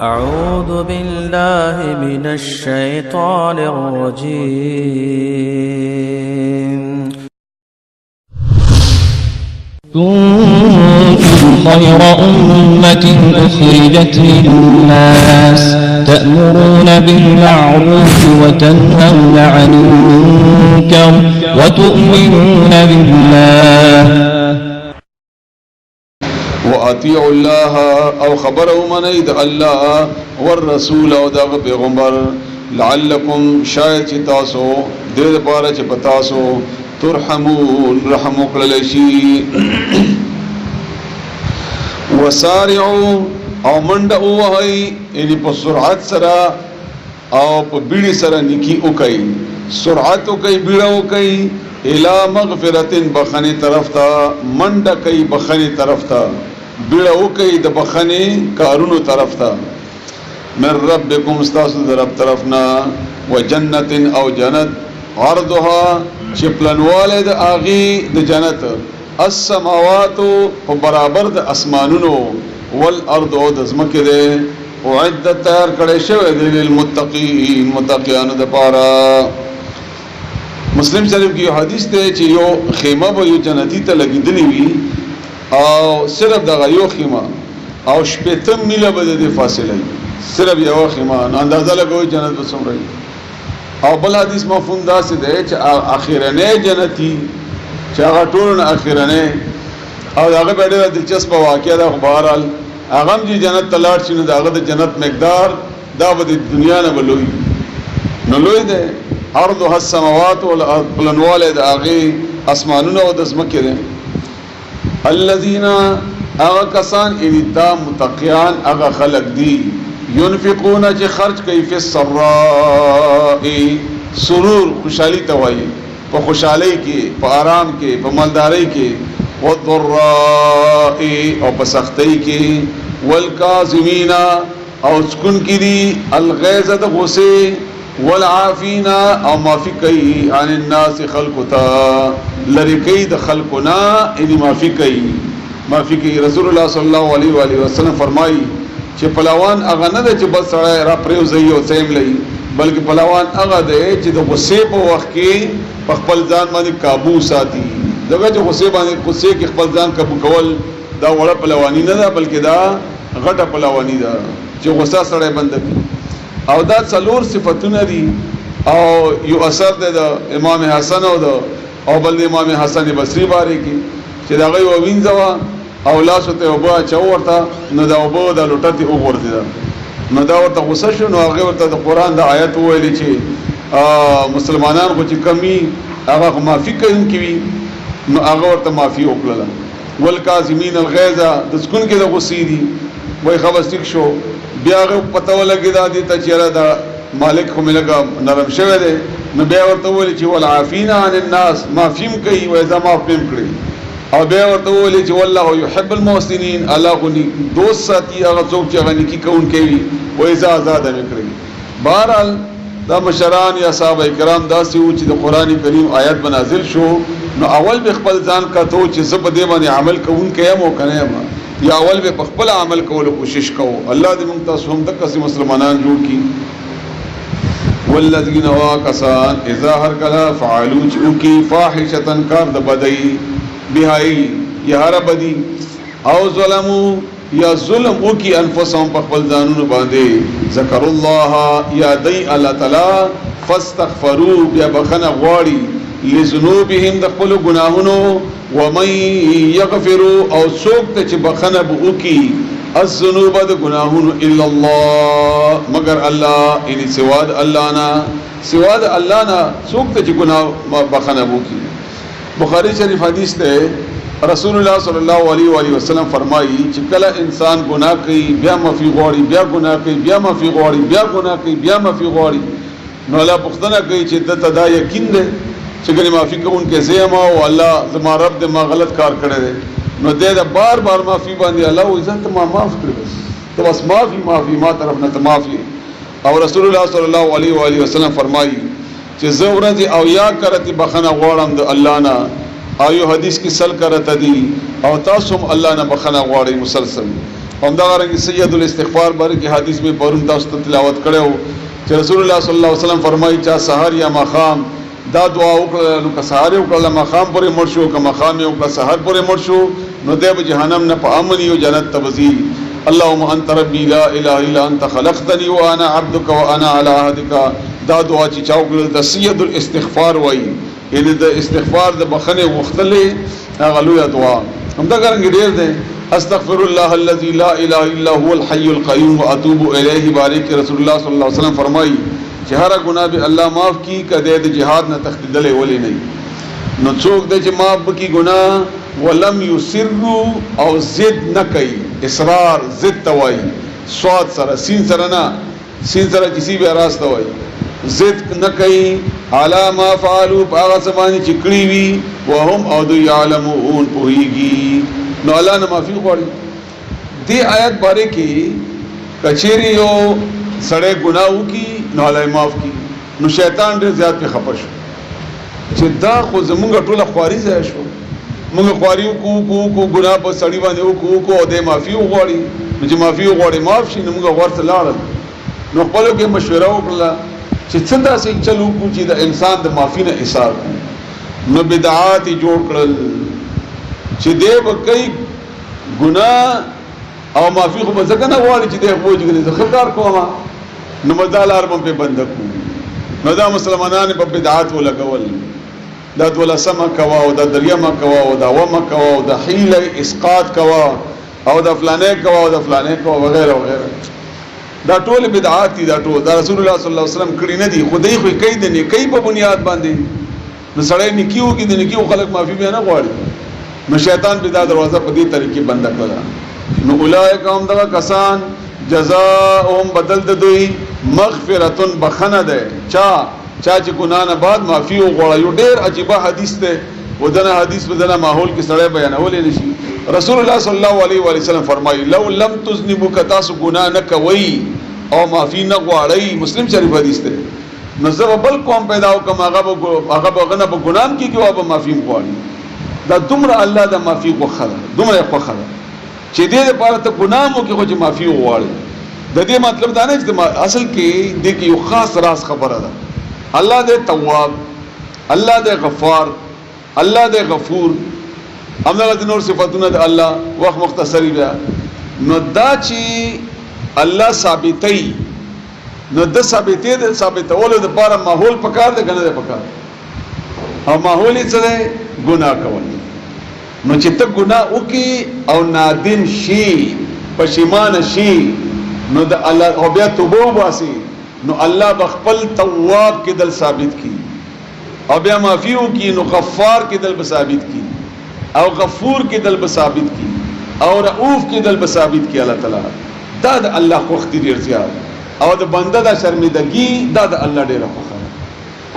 أعوذ بالله من الشيطان الرجيم. كنتم خير أمة أخرجت للناس تأمرون بالمعروف وتنهون عن المنكر وتؤمنون بالله. وأطيعوا الله او خبره منید الله والرسول او دا پیغمبر لعلکم شاید چې تاسو دې لپاره چې پتاسو ترحمون رحم وکړل شي. وسارعوا او منډه وهي یعنی په سرعت سره او په بیړې سره نیکی وکړي، سرعت وکړي، بیړه وکړي الی مغفرت بخنی طرف ته، منډه کوي بخنی طرف ته، بیړه وکړي د بخنی کارونو طرف ته. من ربکم استاسو در رب طرفنا، وجنت او جنت عرضها چپلنواله د اغي د جنت السماوات په برابر د اسمانونو والارض او د زمکه ده اعدت تیار کړي شوی د للمتقین متقیانو د پاره. مسلم شریف کی حدیث ته چې یو خیمه به یو جنتی ته لګیدلی وي او صرف دغه یو خیمه او شپږ میله به د فاصله صرف یو خیمه اندازه لګوي جنت به څومره. او بل حدیث مفهوم دا څه دی چې اخیرنه جنتی چې هغه ټول اخیرنه او هغه به ډېر دلچسپ واقعه ده. بهرحال هغه هم چې جنت تلاړ شي نو هغه د جنت مقدار دا به د دنیا نه بلوي نو لوی ده. عرضها السماوات والارض بلنواله د هغه اسمانونو او د زمکه ده. الذين اغا کسان دا متقیان اغا خلق دی ينفقون چې خرج کوي فی السراء سرور خوشحالی توای په خوشحالی کې په آرام کې په مالداري کې والضراء او په سختۍ کې والکاظمین او سکون کې دی الغیظ د غصه والعافین او معافی کوي عن الناس خلقتا لری کوي د خلقنا ان معافی کوي معافی کوي. رسول الله صلی الله علیه و آله وسلم فرمایي چې پلاوان هغه نه چې بس سره را پریوځي او سیم لای بلکې پلاوان هغه دی چې د غصه په وخت کې خپل ځان باندې قابو ساتي. دغه چې غصه باندې غصه کې خپل ځان قابو کول دا وړه پلوانی نه ده بلکې دا غټه پلوانی ده چې غصه سره بند کړي. او دا څلور صفاتونه دي او یو اثر ده د امام حسن او بل امام حسن بصری باره کې چې دا غي وینځوا او لاسو ته وبا چورته نو دا وبو د لټتي وګورځي نو دا ورته غوسه شو نو هغه ورته د قران د آیت ویلي چې مسلمانان خو چې کمی هغه معافي کوي نو هغه ورته معافي وکړه. والکاظمین الغیظ د سکون کې د غصې دي وای خبرستیک شو بیا هغه پته ولګی دا دي ته چیرې دا مالک خو ملګا نرم شوی دی نو بیا ورته ویل چې والعافین عن الناس معافیم کوي وای زما پم کړی او بیا ورته ویل چې والله يحب المحسنین الله غني دوست ساتي هغه څوک چې هغه نیکی کوون کوي وای ز آزاد مکړي. بهرحال دا مشران یا صحابه کرام داسې و چې د قران کریم آیات بنازل شو نو اول به خپل ځان کاتو چې زه په دې باندې عمل کوون کيم او کنه یا اول به خپل عمل کولو کوشش کوو. الله دې موږ تاسو هم د قسم مسلمانان جوړ کړي. والذین واکسان اذا هر کلا فعلوا چوکی فاحشة کار د بدی بهایی یا هر بدی او ظلموا یا ظلم وکي انفسهم په خپل ځانونو باندې ذکر الله یا دی الله تعالی فاستغفروا یا بخنه غواړي لذنوبهم د خپل ګناهونو ومن یغفر او څوک ته چې بخنه وکي الذنوب د ګناهونو الا الله مگر الله ان سوا د الله نه څوک ته چې ګناه بخنه وکي. بخاری شریف حدیث ته رسول الله صلی الله علیه و آله وسلم فرمایي چې کله انسان ګناه کوي بیا معافي غواړي بیا ګناه کوي بیا معافي غواړي بیا ګناه کوي بیا معافي غواړي نو الله پختنه کوي چې د تدا یقین ده چې ګنې معافي کوونکې زما او الله زما رب دې ما غلط کار کړی دی نو دې دا بار معافي باندې الله عزت ما معاف کړی ته بس معافي ما طرف نه ته معافي. او رسول الله صلی الله علیه و آله وسلم فرمایي چې زه ورځ او یا کرتی بخنه غواړم د الله نه او یو حدیث کې سل کرته دي او تاسو هم الله نه بخنه غواړئ مسلسل همدا رنګ سید الاستغفار باره کې حدیث میں پرون تاسو ته تلاوت کړو چې رسول الله صلی الله علیه وسلم فرمایي چې سحر یا ماخام دا دعا وکړه نو که سحر وکړه ماخام پورې مړ شو که ماخام وکړه سحر پورې مړ شو نو دی به جهنم نه په امن یو جنت ته وځي. اللهم انت ربي لا اله الا انت خلقتني وانا عبدك وانا على عهدك. دا دعا چې چا وکړه د سید الاستغفار وایي، یعنی د استغفار د بخنه غوښتلې هغه لویه دعا. همدا څنګه ډېر دی استغفر الله الذي لا اله الا هو الحي القيوم واتوب اليه. بارک رسول الله صلی الله علیه وسلم فرمایي چې هر ګناه به الله معاف کی کده د جهاد نه تختیدلې ولې نه. نو څوک د چې معاف کی ګناه ولم يسروا او زد نه کوي، اصرار زد توای صاد سره سین سره نه، سین سره کسی به راست توای زد نه کوي علی ما فعلوا هغه سمانی چې کړی وي وهم او دو يعلمون پوهیږي. نو الله نه معافي غواړي. دې آیت باره کې کچېری یو سړی ګناه وکي نو الله معاف کی، نو شیطان ډېر زیات په خپه شو چې دا خو زمونږ ټوله خواري ځای شو، موږ خواري کو ګناه په سړی باندې کو او دې معافي وغواړي. نو چې معافي وغواړي معاف شي نو موږ ورته لاړل. نو خپلو کې مشوره وکړه چې څه داسې چلو کو چې د انسان د معافي نه حساب کړي. نو بدعات جوړ کړل چې دی به کوي ګناه او معافي خو به ځکه نه غواړي چې دی وایي چې زه ښه کار کوم، نو به دا لار به بنده کړو. نو دا مسلمانان په بدعات ولګول، دا دولسمه کوا او دا دریمه کوا او دا ومه کوا او دا حیله اسقاط کوا او دا فلانه کوا او دا فلانه کوا وغیرہ وغیرہ. دا ټول بدعات دي، دا ټول دا رسول الله صلی الله علیه وسلم کړی نه دي، خدای خو کوي د نیکی په بنیاد باندې. نو سړی نیکیو کې د نیکیو خلک معافي بیا نه غواړي، نو شیطان به دا دروازه په دې طریقې بند کړه. نو اولئک هم دغه کسان جزاؤهم بدل د دوی مغفرتن بخنه ده چا چې ګناه نه بعد معافي وغواړي. یو ډېر عجیبه حدیث ده، ودنه حدیث بدنه ماحول کې سړی بیانولې نشي. رسول الله صلی الله علیه و سلم فرمایي لو لم تذنبوا کتاسو ګناه نه کوي او معافي نه غواړي، مسلم شریف حدیث ده. نو زه بل قوم پیدا وکم هغه غنه په ګناه کې کې او په معافي غواړي. دا دومره الله د معافي غوښه ده، دومره غوښه ده چې دې لپاره ته ګناه مو کې خو چې معافي وغواړي. د دې مطلب دا نه چې اصل کې دې کې یو خاص راز خبره ده. الله دې تواب، الله دې غفار، الله دې غفور، همدغه نور صفاتونه د الله وخت مختصری بیا. نو دا چې الله ثابتای نو د ثابتولو لپاره ماحول پکار دی کنه پکار، او ماحول یې څه دی؟ ګناه کول. نو چې ته ګناه وکي او نادم شي پښیمان شي نو د الله او بیا توبه وباسي نو الله بخپل تواب کې دل ثابت کی، او بیا معافي وکي نو غفار کې دل ثابت کی، او غفور کې دل ثابت کی، او رؤوف کې دل ثابت کی. الله تعالی دا د الله خوښ دي ډیر زیات، او د بنده د شرمندګي دا د الله ډیره خوښه ده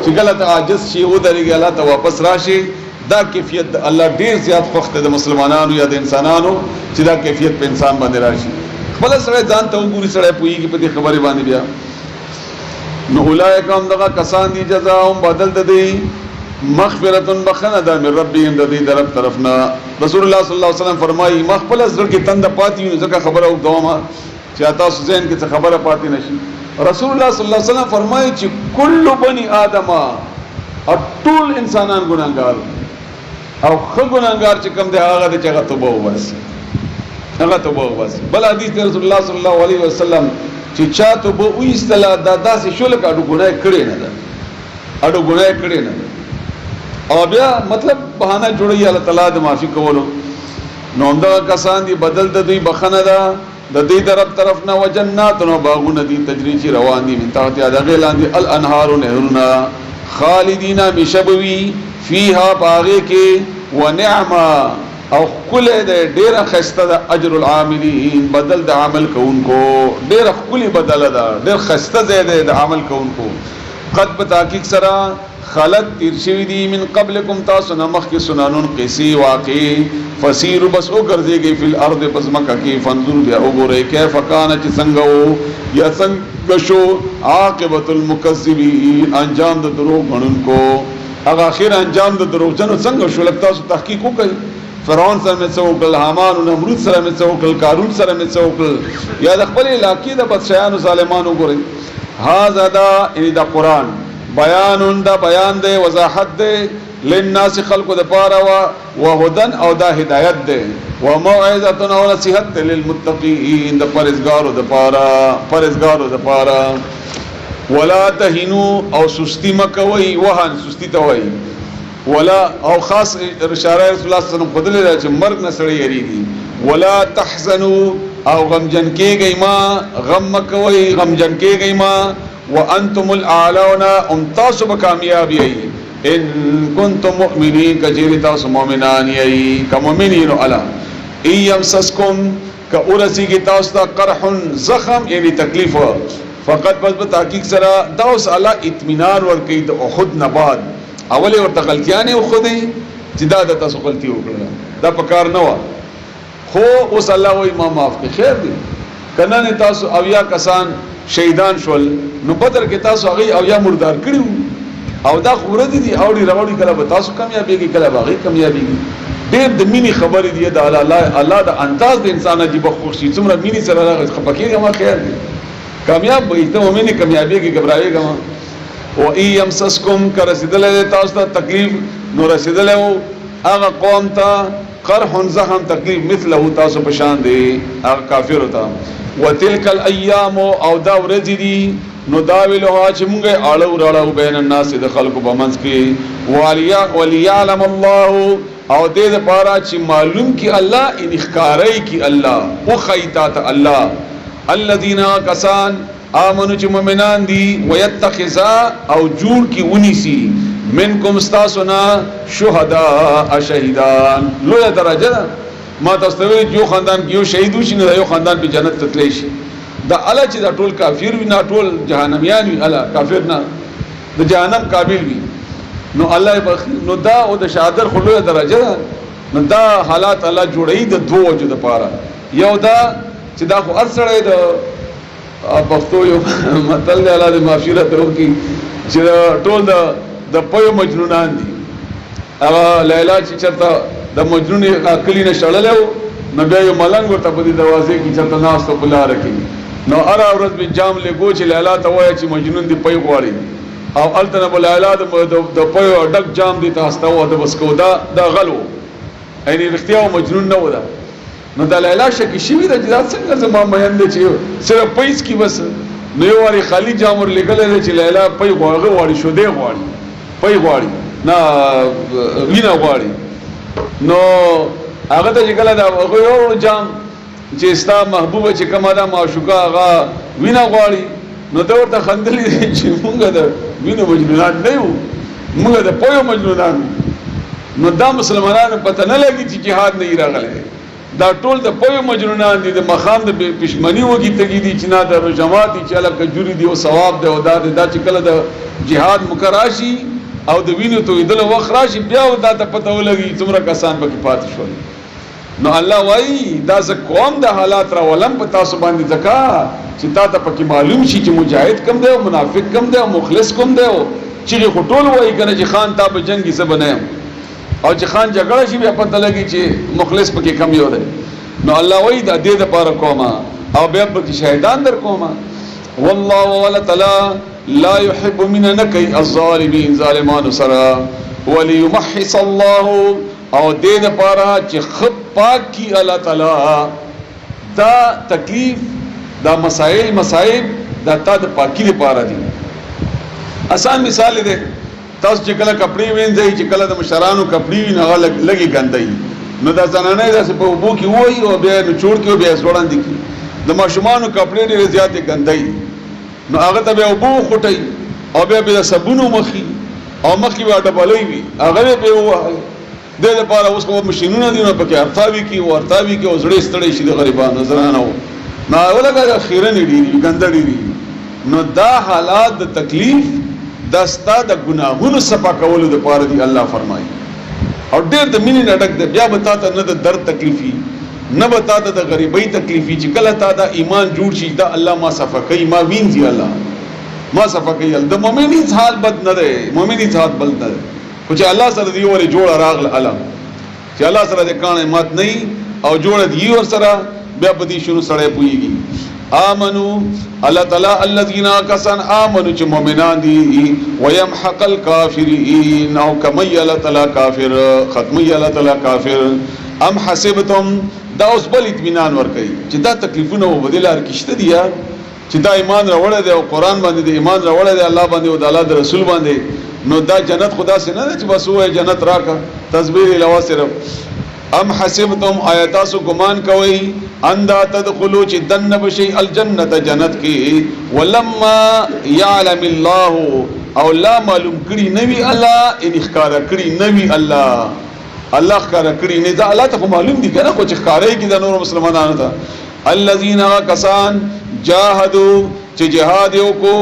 چې کله ته عاجز شي او درېږي الله ته واپس راشي. دا کیفیت د الله ډیر زیات خوښ ده د مسلمانانو یا د انسانانو چې دا کیفیت په انسان باندې راشي. خپل سره ځان ته وګوري، سره پوهیږي په دې خبره باندې بیا. نو اولئک هم دغه کسان دي جزاهم بدل د دې مغفرتن بخنه ده من ربهم د دې طرفنا. رسول الله صلی الله علیه وسلم فرمایي مخبل زړه کې تند پاتې وي ځکه خبره وکوم چې تاسو ذهن کې څه خبره پاتې نشي. رسول الله صلی الله علیه وسلم فرمایي چې کل بني آدم ټول انسانان ګناهګار او خو ګناهګار چې کوم دی هغه د چغه توبه وباسي، هغه توبه وباسي. بل حدیث رسول الله صلی الله علیه وسلم چې چا توبه وایستله دا داسې شو لکه اډو ګناه کړی نه ده، اډو ګناه کړی نه ده، او بیا مطلب بهانه جوړي الله تعالی د معافي کولو. نو دا کسان دي بدل د دوی بخنه ده د دې طرف نه وجنات نو باغونه دي تجري چې روان دي من تحت هغه لاندې الانهار نهرنا خالدین مشبوی فیها باغه کې ونعما او کل دې ډېر خسته د اجر العاملین بدل د عمل کوونکو ډېر خولي بدل ده ډېر خسته دې د عمل کوونکو. قد بتحقیق سرا خلت تیر شوی دی من قبلکم تاسو نمخ کی سنانون قصی واقعی فسیرو بس او گرزے گئی فی الارض پس مکہ کی فانظر بیا او گورے کیف کان چ سنگو یا سنگشو عاقبت المکذبین انجام د دروغ غنن کو اغه اخر انجام د دروغ جنو څنګه شو لکه تاسو تحقیق وکړئ فرعون سره مې څه وکړل، حامان او نمرود سره مې څه وکړل، قارون سره مې څه وکړل، یا د خپل علاقې د بدشایانو ظالمانو ګورئ. هاذا دا یعنی دا قرآن بیان دا بیان دی، وضاحت دی للناس خلقو د پاره و هدن او دا هدایت دی و موعظه او نصیحت للمتقین د پرهیزګارو د پاره، پرهیزګارو د پاره. ولا تهنوا او سستی مکوي، وهن سستی ته وایي، ولا او خاص اشاره رسول الله صلی الله علیه وسلم خدای چې مرګ نه سړی یریږي. ولا تحزنوا او غمجن کېږئ ما، غم مکوي غمجن کېږئ ما، وانتم الاعلون ام تاسو به کامیاب یې ان کنتم مؤمنین کچېرې تاسو مؤمنان یې، که مؤمنین الا ان یمسسکم که ورسیږي تاسو ته قرح زخم یعنی تکلیف، فقط بس په تحقیق سره دا اوس الله اطمینان ورکوي د احد نه بعد. اولې ورته غلطیانې وښودې چې دا د تاسو غلطي وکړه، دا په کار نه وه، خو اوس الله وایي ما معاف کړي. خیر دی که نن تاسو اویا کسان شهیدان شول نو بدر کې تاسو هغې اویا مردار کړي وو، او دا خو ورځې دي اوړي راوړي، کله به تاسو کامیابېږي کله به هغې کامیابېږي. ډېر د مینې خبرې دي د الله د انداز د انسان عجیبه خوښ شي، څومره مینې سره راغی خفه کېږه ما، خیر دی کامیاب به ته مؤمن کامیابېږي ګبرایېږه ما. و ان یمسسکم که رسېدلی دی تاسو ته تکلیف نو رسېدلی و هغه قوم ته قرح زخم تکلیف مثله تاسو په شان دی هغه کافرو ته. وتلک الایام او دا ورځې دي نو دا ویلوها چې مونږ یې اړو راړو بین الناس د خلکو په منځ کې، وليعلم الله او دې دپاره چې معلوم کی الله ان ښکاری کی الله وښیي تا ته الله الذین کسان آمنو چې مؤمنان دي ويتخذ او جوړ کی ونیسی منکم استاسنا شهداء شهیدان. لویه درجه ده ما تاسو ته ویل یو خاندان کې یو شهید وشي نو یو خاندان په جنت ته تللی شي. دا الله چې دا ټول کافر وي نه ټول جهنميان وي، الله کافر نه د جهنم قابل وي نو الله بخیر. نو دا او د شهادت خو لویه درجه ده. نو دا حالات الله جوړوي د دوه وجو دپاره. یو دا چې دا خو هر سړی د پښتو یو متل دی الله دې معافرت وکړي چې ټول د پيو مجنونان دي. هغه لیلا چې چرته د مجنون عقلی نه شړلی و نو بیا یو ملنګ ورته په دې دروازې کې چرته ناست په لاره کې نو هره ورځ به جام لګو چې لیلا ته وایه چې مجنون دې پی غواړي، او هلته نه به لیلا د پیو ډک جام دې ته هستوه د بسکو دا غل و، یعنې رښتیا و مجنون نه و. دا نو دا لیلا شکي شوي ده چې دا څنګه زما میین دی چې صرف پی څکي بس. نو یو وارې خالي جام ور لیکلی دی چې لیلا پی غواړي شودې غواړي، پی غواړي نه وینه غواړي. نو هغه ته چې کله دا یو جام چې ستا محبوبه چې کومه ده معشوقه هغه وینه غواړي نو ده ورته خندلي دی چې مونږ د وینو مجنونان نه یو، مونږ د پویو مجنونان. نو دا مسلمانانو پته نه لګي چې جهاد نه یې راغلی، دا ټول د پویو مجنونان دي، د مخام د پښمني وږي تږي دي چې نه د رجمات دي چې هله کجوري دي او ثواب دی او دا دی. دا چې کله د جهاد مقرر شي او د وینو تویدلو وخت راشي بیا دا ته پته ولګي څومره کسان پکې پاتې شول. نو الله وایي دا زه کوم د حالات راولم په تاسو باندې ځکه چې تا ته پکې معلوم شي چې مجاهد کم دی او منافق کم دی او مخلص کم دی. او چې خو ټول وایي که نه چې خان تا په جنګ کې زه به نه یم، او چې خان جګړه شي بیا پته لګي چې مخلص پکې کم یو دی. نو الله وایي دا دې دپاره کومه او بیا پکې شهیدان در کومه. والله ولا تعالی لا يحب من نكي الظالمين ظالمان سرا وليمحص الله او دې دپاره چې خپ پاک کی الله تعالی دا تکلیف دا مسائل دا تا د پاکی لپاره دي. آسان مثال دی تاسو چې کله کپړې وینځئ چې کله د مشرانو کپړې وي نو هغه لږې ګندوي نو دا زنانه داسې په اوبو کې ووهي او بیا نچوړ کړي او بیا یې ځوړندې کړي. د ماشومانو کپړې ډېرې زیاتې ګندوي نو هغه ته بیا اوبه وخوټئ او بیا د صابونو مخې او مخکې به ډبلۍ وي هغه یې بیا ووهئ. دې دپاره اوس خو مشینونه دي نو پکې ارتاوي کړي او ارتاوي کړي او زړې ستړی شي د غریبانو زنانو نو ولکه خیرنې ډېرې ګنده ډېرې. نو دا حالات د تکلیف دا ستا د ګناهونو صفا کولو دپاره دي الله فرمایي. او ډېر د مینې نه ډک دی. بیا به تا ته نه د درد تکلیفي نه به تا ته د غریبۍ تکلیفي چې کله تا دا ایمان جوړ شي دا الله ما صفا کوي ما وینځي الله ما صفا کوي. د مؤمن هیڅ حال بد نه دی، مؤمن هیڅ حال بد نه دی خو چې الله سره دې ولې جوړه راغله الله چې الله سره د کانه مات نه او جوړ دی ور سره بیا په دې شنو سره پويږي آمنو الله تعالی الذين كسن آمنو چې مؤمنان دي ويمحق الكافرين او كما الله تعالی کافر ختمي الله تعالی کافر ام حسبتم دا اوس بل اطمینان ور کوي چې دا تکلیفونه وبدلار کېشته دي چې دا ایمان راوړل دی او قران باندې د ایمان راوړل دی الله باندې او د الله د رسول باندې نو دا جنت خدا سے نه چې بس وای جنت راکا تسبیح الوا صرف ام حسبتم آیاتاسو ګمان کوي اندا تدخلوا چې دن بشي الجنت جنت کې ولما يعلم الله او لا معلوم کړي نبی الله ان اخکار کړي نبی الله الله ښکارا کړی نه دا الله ته معلوم دي کنه خو چې ښکارای کی د نور مسلمانانو ته الذين كسان جاهدوا چې جهاد یو کو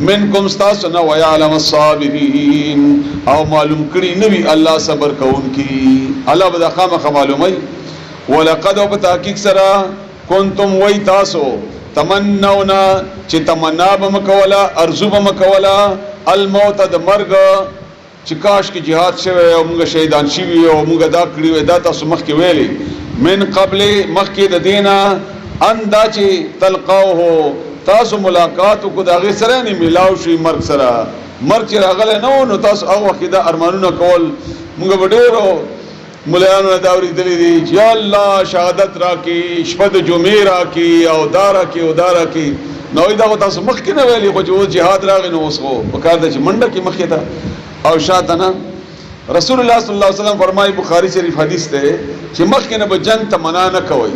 منکم استاسنا ويعلم الصابرين او معلوم کړی نبی الله صبر کوونکی الله به خامخ معلومي ولقد وبتحقيق سرا كنتم وای تاسو تمنونا چې تمنا بمکولا ارزو بمکولا الموت د مرګ چې کاش کې jihad شوی او موږ شهیدان شوی او موږ دا کړی وای دا تاسو مخ کې ویلي من قبل مخ کې د دینا اندا چې تلقوه تاسو ملاقات کو دا غي سره نه ملاو شي مرګ سره مرګ چې راغله نو تاسو هغه وخت دا ارمانونه کول موږ وډیرو مليانو داوري دلی دي چې الله شهادت راکې شپه د جمعې راکې او دارا کې او دارا کې نو دا تاسو مخ کې نه ویلي خو چې jihad راغی نو اوس خو وکړه چې منډه کې مخ ته او شاتنا رسول الله صلی الله علیه وسلم فرمایي بخاری شریف حدیث ته چې مخکې نه به جنگ تمنا نه کوي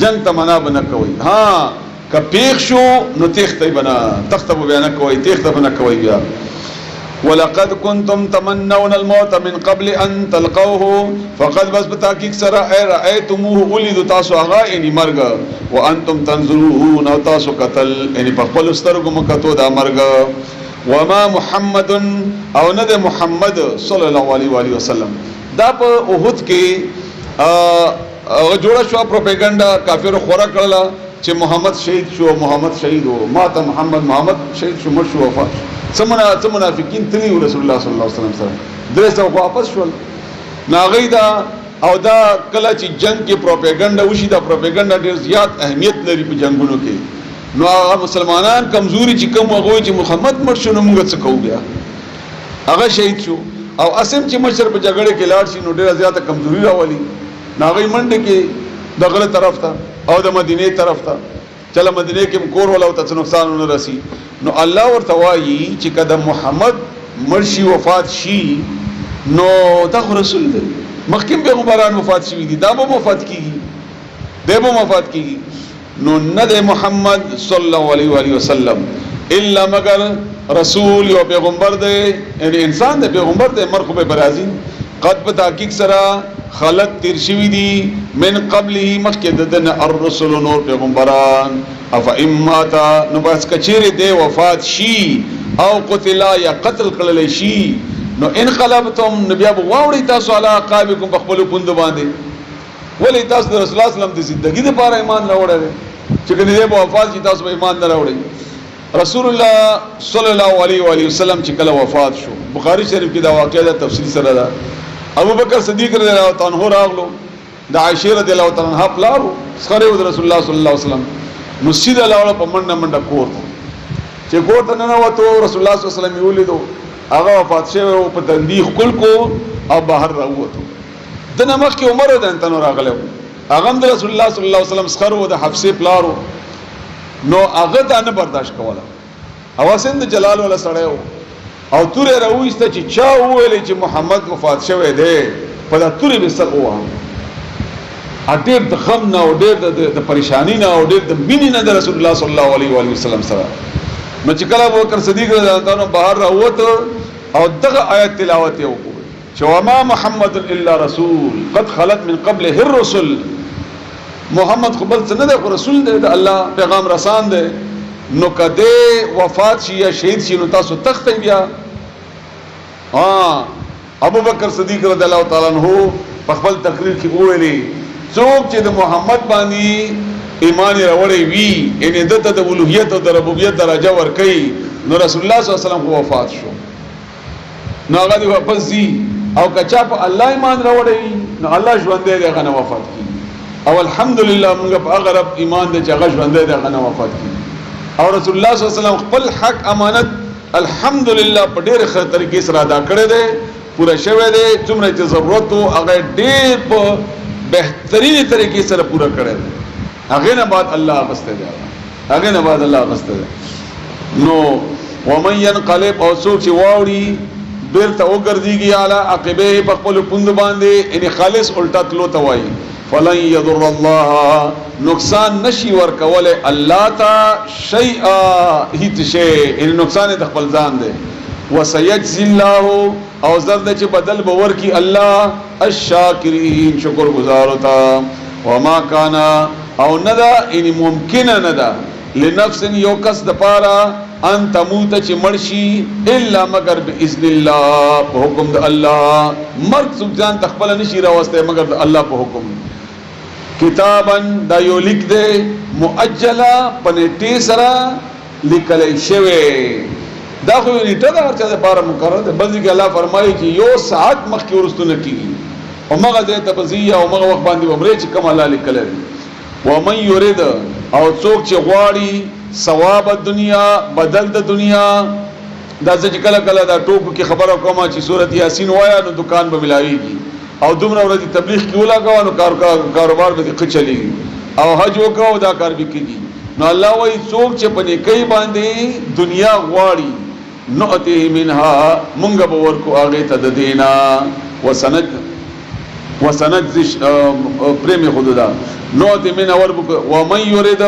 جنگ تمنا به نه کوي ها که پیښ شو نو تخته بنا تخته به نه کوي تخته به نه کوي بیا ولقد كنتم تمنون الموت من قبل ان تلقوه فقد بس بتحقيق سرا رايتموه ولد تاسو هغه اني مرګ وانتم تنظرون او تاسو قتل اني په خپل سترګو مکتو دا مرګ وما محمد او نه د محمد صلی الله علیه و علیه وسلم دا په احد کې جوړه شو پروپاګاندا کافر خورا کړل چې محمد شهید شو محمد شهید او ماته محمد شهید شو مشو وفات څه منافقین تلی رسول الله صلی الله علیه وسلم سره درسته واپس شول ناغیدا او دا کله چې جنگ کې پروپاګاندا وشي دا پروپاګاندا ډیر زیات اهمیت لري په جنگونو کې نو هغه مسلمانان کمزوري چې کوم هغه چې محمد مړ شو نو موږ څه کوو بیا هغه شهید شو او اسیم چې مشر په جګړه کې لاړ شي نو ډیره زیاته کمزوري راولي ناغي منډه کې دغه طرف ته او د مدینه طرف ته چله مدینه کې کور ولا او ته نقصان نه رسی نو الله ورته وایي چې کله محمد مرشي وفات شي نو دا رسول دی مخکې پیغمبران وفات شي دي دا به وفات کیږي دا به وفات کیږي نو نه د محمد صلی الله علیه و علیه وسلم الا مگر رسول او پیغمبر دی یعنی انسان دی پیغمبر دی مرخوب برازي قد بتحقیق سرا خلق تیر شوی دی من قبله مخکې ددن الرسل نور پیغمبران اف اماتا نو بس کچیر دی وفات شي او قتلا یا قتل کړل شي نو انقلبتم نبي ابو واوړی تاسو علی عقابکم بخبل پوند باندې ولی تاسو د رسول الله صلی الله علیه وسلم د زندگی لپاره ایمان راوړل چې کني دی وفات چې تاسو ایمان نه راوړی رسول الله صلی الله علیه و علیه وسلم چې کله وفات شو بخاری شریف کې دا واقعه د تفصیل سره ده ابو بکر صدیق رضی الله تعالی عنہ راغلو د عائشه رضی الله تعالی عنها پلارو سره د رسول الله صلی الله علیه وسلم مسجد الله په منډه کور چې کور ته نه وته رسول الله صلی الله علیه وسلم ولیدو هغه وفات شوی په تندیخ کول کو او بهر راوته دنه مخکې عمر د انتنو راغلو هغه د رسول الله صلی الله علیه وسلم سره د حفصه پلارو نو هغه ته نه برداشت کوله او سند جلال ولا سړیو او تورې راوېسته چې چا وویل چې محمد وفات شوی دی په دا تورې به سر ووه ډېر د غم نه او ډېر د پریشانی نه او ډېر د مینې نه د رسول الله صلی الله علیه وسلم سره نو چې کله ابوبکر صدیق رضی الله عنه بهر راووت او دغه آیت تلاوت یې وکړ چې وما محمد الا رسول قد خلت من قبله الرسل محمد خو بل څه نه دی رسول دی د الله پیغام رسان دی نو کده وفات شي یا شهید شي نو تاسو تخت بیا ابو بکر صدیق رضی الله تعالی عنہ په خپل تقریر کې وویلي څوک چې د محمد باندې ایمان راوړی وي ان دته د اولوہیت او د ربوبیت درجه ورکړي نو رسول الله صلی الله علیه وسلم وفات شو نو هغه واپس دي او کچا په الله ایمان راوړی نو الله ژوندې دی هغه نه وفات کیږي او الحمدلله موږ په هغه رب ایمان دی چې هغه ژوندې دی هغه نه وفات کیږي او رسول الله صلی الله علیه وسلم خپل حق امانت الحمدلله په ډېر ښه طریقې سره ادا کړی دی پوره شوی دی څومره چې ضرورت و هغه ډېر په بهترینې طریقې سره پوره کړی دی هغې نه بعد الله اغوستی دی هغې نه بعد الله اغوستی دی نو ومن ينقلب او څوک چې واوړي بیرته وګرځېږي علی عقبیه په خپلو پوندو باندې یعنې خالص الټا تلو ته وایي فلن يضر الله نقصان نشي ورکولی الله ته شیئا هیڅ شی یعنې نقصان یې د خپل ځان دی وسيجزي الله او زرد چې بدل به ورکي الله الشاکرین شکر گزارو ته وما کان او ندا یعنی ممکن ندا لنفس یو کس د پاره ان تموت چې مرشي الا مگر باذن الله په حکم د الله مرګ څوک ځان تخپل نشي راوسته مگر د الله په حکم کتابن دا یو لیک دی مؤجلا پنټي سره لیکل شوی دا خو نیټه دا هر چا لپاره مقرره ده بلکې کې الله فرمایي چې یو ساعت مخکې ورستونه کیږي او مغه دې تبزیه او مغه وخت باندې وبرې چې کوم الله لیکل دي ومن يريد او څوک چې غواړي ثواب الدنیا بدل د دنیا دا چې کله کله دا ټوکو کې خبره کومه چې سورۃ یاسین وایا نو دکان به ملاويږي او دومره ورځې تبلیغ کې ولاګاو نو کاروبار به ښه چلیږي او حج وکاو دا کار به کیږي نو الله وايي څوک چې په نیکۍ باندې دنیا غواړي نؤتيه منها منغ باور کو آگے تد دینا وسنجزي پریم خدا نؤتي من ورب ومن يريد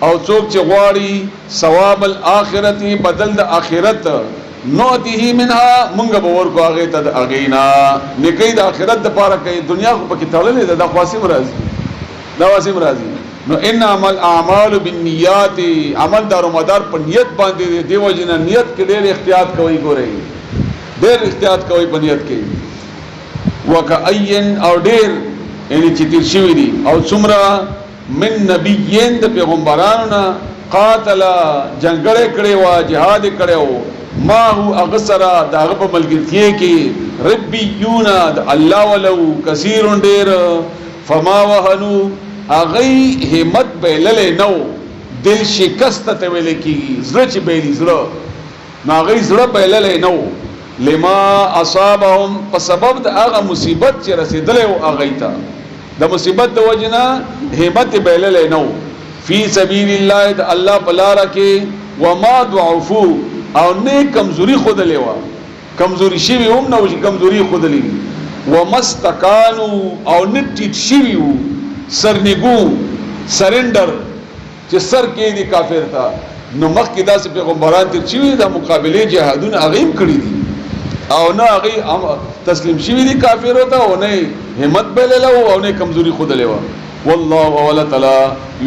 او څوک چې غواړي ثواب الاخرت بدل د اخرت نؤتيه منها منغ باور کو آگے تد اگینا نیکی د اخرت د پاره کوي دنیا خو پکې تړلې ده د خاصم راځي دا واسم راځي نو ان عمل اعمال بالنیات عمل دار مدار په نیت باندې دیو جن نیت کې ډېر احتیاط کوي ګورئ ډېر احتیاط کوي په نیت کې وکاین او ډېر یعنی چې تیر شوی دي او څومره من نبیین د پیغمبرانو نه قاتل جنگړې کړي وا jihad کړي ما هو اغسرا داغه په ملګرتیا کې ربیون الله ولو کثیر ډېر فما وهنو اغی همت بیلل نو دل شکست ته ویل کیږي زړه چې بیلی زړه ناغی زړه بیلل نو لما اصابهم په سبب د هغه مصیبت چې رسیدلې او اغی ته د مصیبت د وجنا همت بیلل نو فی سبیل الله د الله بلاره کې وما ضعفو او نه کمزوري خود لیوا کمزوري شی هم نو کمزوري خود لی ومستکانو او نټیټ شی وو سرنگو سرندر چې سر کې دي کافر تا نو مخ کې داسې پیغمبران تر شوي د مقابله جهادونه هغه کړی دي او نه هغه تسلیم شوي دي کافر ته او نه همت بلله او نه کمزوري خود لیوا والله ولا تعالی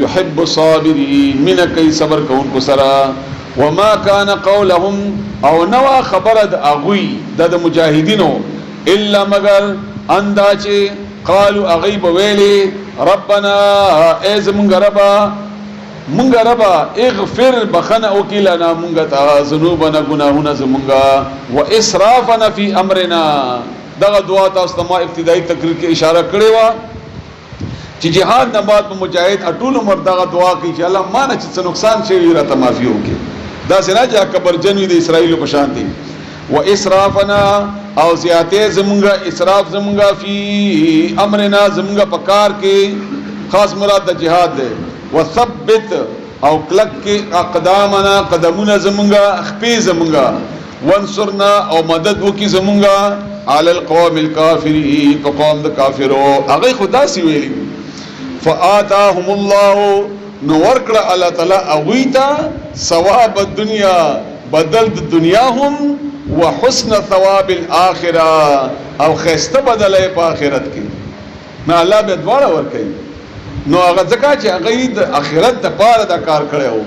يحب الصابرين من کوي صبر کوونکو سره وما كان قولهم او نوا خبرد اغوي د مجاهدینو الا مگر انداچه قالوا اغيب ويلي ربنا ايز منغ ربا اغفر بخنا وكيلنا منغ ذنوبنا گناهنا زمنغا واسرافنا في امرنا دغه دعا تاسو ما ابتدایي تقریر کې اشاره کړې و چې جهاد نه بعد مجاهد اټول عمر دغه دعا کوي چې الله ما نه چې نقصان شي راته معافي وکړي دا سره چې کبر جنوي د اسرائیل په شان دي واسرافنا او زیاته زمونږه اسراف زمونږه فی امرنا زمونږه پکار کې خاص مراد د جهاد ده وثبت او کلک کې اقدامنا قدمونه زمونږه خپې زمونږه وانصرنا او مدد وکي زمونږه علی القوم الکافرین په قوم د کافرو هغه خدا سی ویلی فآتاهم الله نو ورکړه الله تعالی اویتا ثواب الدنیا بدل د دنیا هم وحسن ثواب الاخره او خسته بدله په آخرت کې نه الله به دواړه ور کوي نو هغه ځکه چې هغه د آخرت د پاره دا کار کړو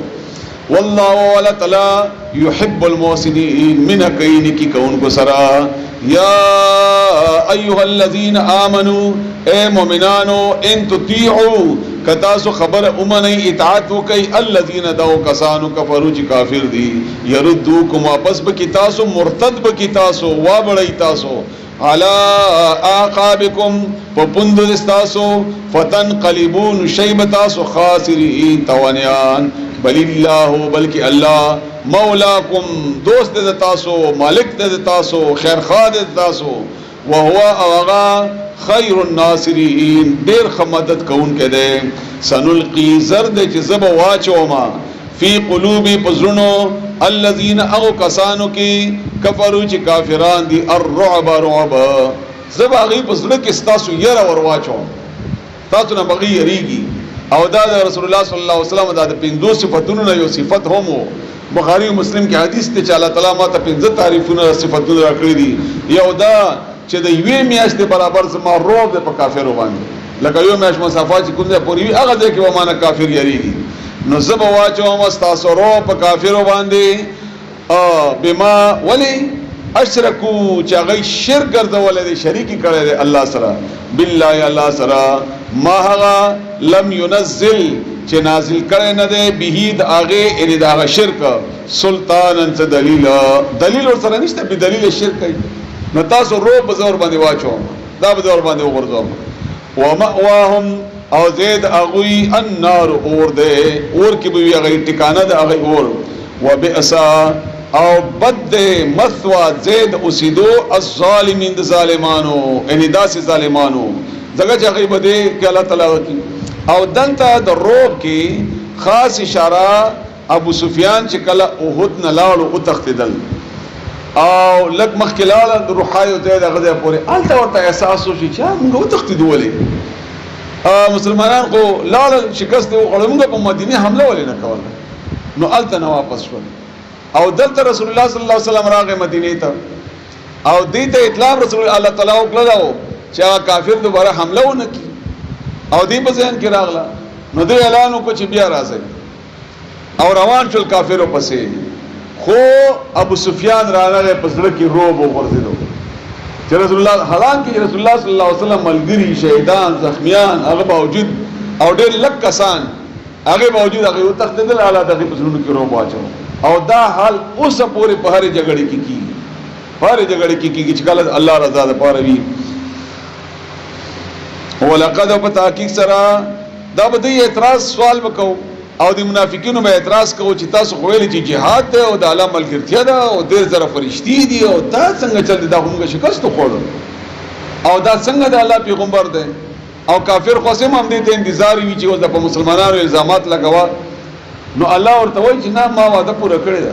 والله ولا تعالی يحب المحسنين من کین کی کون کو سرا یا ایها الذين امنوا اے مومنانو ان تطيعوا کتاسو خبر امنی اطاعت وکي الذين دعوا کسانو کفروا چې کافر دي يردوکم واپس بکی تاسو مرتد بکی تاسو وا بړی تاسو علی اعقابکم پپند استاسو فتنقلبون شیب تاسو خاسرین توانیان بل الله بلکی الله مولاکم دوست د تاسو مالک د تاسو خیر خوا د تاسو وهو اوغا خیر الناصرین ډیر خمدد کون کې ده سنلقی زرد چې زب واچوما فی قلوب پزرنو الذین او کسانو کی کفرو چې کافران دي الرعب رعب زب هغه پزړه کې ستاسو یره ور واچو تاسو نه بغي یریږي او دا رسول الله صلی الله علیه وسلم دا د 5 صفاتونو نه یو صفت هم بخاری و مسلم کې حدیث ته چې الله تعالی ماته 15 تعریفونه صفاتونه راکړي دي یو دا چې د یوې میاشتې برابر زما روب د په کافرو باندې لکه یو میاشت مسافات چې کوم ځای پورې وي هغه ځای کې و مانه کافر یریږي نو زب واچوم ستاسو روب په کافرو باندې بما ولی اشرکو چې هغه شرک ګرځول دي شریکی کړي دي الله سره بالله الله سره ما هغه لم ينزل چې نازل کړي نه دی به د هغه ان د هغه شرک سلطانن څه دلیل ور سره نشته به دلیل شرک کوي نو تاسو روب بزور باندې واچو دا بزور باندې وګرځوم ومأواهم او زید اغوی النار اور دے اور کی بھی اغوی ٹکانہ دے اغوی اور وبئسا او بد دے مثوا زید اسیدو الظالمین دے ظالمانو یعنی دا سی ظالمانو زگا چاقی بدے کہ اللہ تعالیٰ کی او دلتا در روب کی خاص اشارہ ابو سفیان چکلا احد نلالو اتختدل او لگ مخکلالا روحایو زید اغدے پورے آلتا ورطا احساسو شی چاہ منگا اتختدو لے مسلمانان کو لاړ شکست دی غړمږه په مدینه حمله ولې نه کوله نو الته نه واپس شول او دلته رسول الله صلی الله علیه وسلم راغی مدینه ته او دې ته اطلاع رسول الله تعالی وکړو چې کافر دوباره حمله ونه کی او دې په ځین کې راغله نو دې اعلان وکړ چې بیا راځي او روان شول کافرو پسې خو ابو سفیان راغله پسړه کې روب وغورځیدو چې رسول الله حالان کې رسول الله صلی الله علیه وسلم ملګری شهیدان زخمیان هغه باوجود او ډېر لک کسان هغه باوجود هغه وتختدل اعلی دغه پسونو کې روب واچو او دا حال اوس پورې په هر جګړه کې کیږي هر جګړه کې کیږي چې کله الله رضا ده پاره وي ولقد په تحقیق سره دا به اعتراض سوال وکاو او د منافقینو به اعتراض کوي چې تاسو خو ویل چې jihad ده او د الله ملګرتیا ده او ډېر زره فرشتي دي او دا څنګه چل دا همغه شکست خوړل او دا څنګه د الله پیغمبر ده او کافر قسم هم دې ته انتظار وی چې د مسلمانانو الزامات لګوا نو الله ورته وایي چې نه ما وعده پوره کړی ده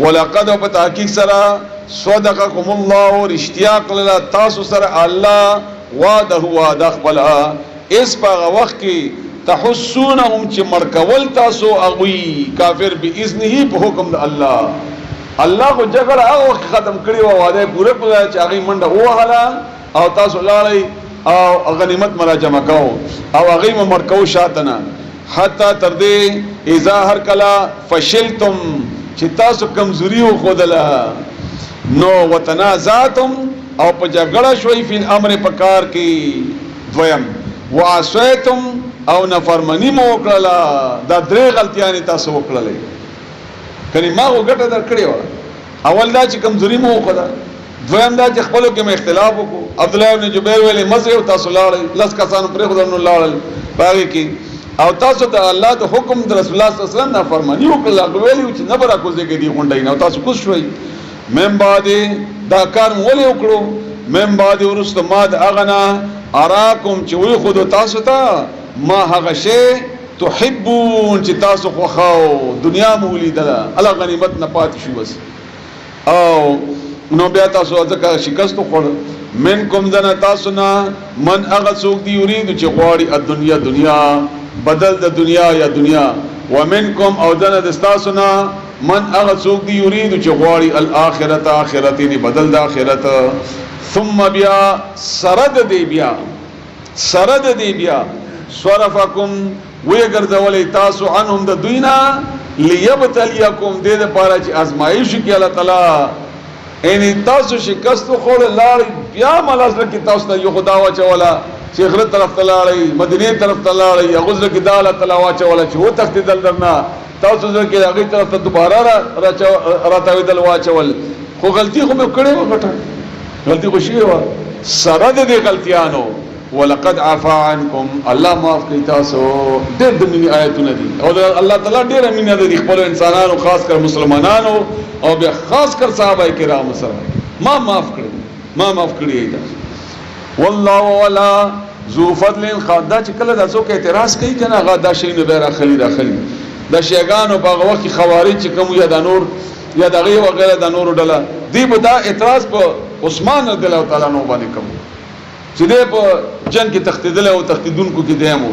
ولقد په تحقیق سره صدقكم الله اشتیاق لله تاسو سره الله وعده خپل اس په وخت کې تحسونهم چې مرکول تاسو اغوی کافر باذنه په حکم د الله کو جګړه هغه ختم کړی و وعده پوره کړی چې هغه منډه وهله او تاسو لاړی او غنیمت مراجمه کاو او هغه مرکو شاتنه حتی تر دې اذا هر کلا فشلتم چې تاسو کمزوري و خودله نو وتنازعتم او په جګړه شوي فی الامر پکار کې دویم وعصیتم او نفرمانی مو وکړه دا درې غلطیاں تاسو وکړلې کني ما وګټه درکړې و اول دا چې کمزوري مو وکړه دویم دا چې خپلو کې مې اختلاف وکړو عبد الله بن جبیر ویلې مزه تاسو لاړل لس کسانو پرې خدانو لاړل باغی کې او تاسو ته الله د حکم د رسول الله صلی الله علیه وسلم نافرمانی وکړه ویلې چې نه برا کوزه کې دی غونډای نه تاسو کوښ شوي من بعد دا کار ولې وکړو من بعد ورست ما د اغنا اراکم چې وی خود تاسو ته ما هغه شی تحبون چې تاسو خوخاو دنیا مولیدله الله غنیمت نه پات شو بس او نو بیا تاسو ځکه شکست خور منکم دنا تاسو نه من هغه څوک دی یرید چې غواړي الدنیا دنیا بدل د دنیا یا دنیا ومنکم او دنا د تاسو نه من هغه څوک دی یرید چې غواړي الاخرت اخرتین بدل د اخرت ثم بیا سرد دی بیا صرفکم وی ګرځولې تاسو عنهم د دوینا لیبتلیکم دې لپاره چې ازمایش کې الله تعالی ان تاسو شکست خور لاړ بیا ملازم کې تاسو ته یو خدا واچولا چې غره طرف ته لاړ مدینه طرف ته لاړ غزر کې داله تعالی واچولا چې و تخت دل درنا تاسو ځکه هغه طرف ته دوباره راتاوي دل واچول خو غلطي خو مې کړې و غټه غلطی خوشی و سره د دې غلطیانو ولقد عفا عنكم الله معاف کوي تاسو. ډېر د مینې آیتونه دي او الله تعالی ډېره مینه لري خپل انسانانو خاص کر مسلمانانو او بیا خاص کر صحابه کرام سره. ما معاف کړی تاسو. والله ولا ذو فضل خدا چې کله د څوک اعتراض کوي کنه هغه دا شی نه بیره خلی د شیګانو په هغه وخت خوارج چې کوم یا د نور یا دغه وغیرہ د نور ډله دی به دا اعتراض په عثمان رضی الله تعالی عنہ باندې کوم چې دې په جنگ کې تختیدل او تختیدونکو کې دیمو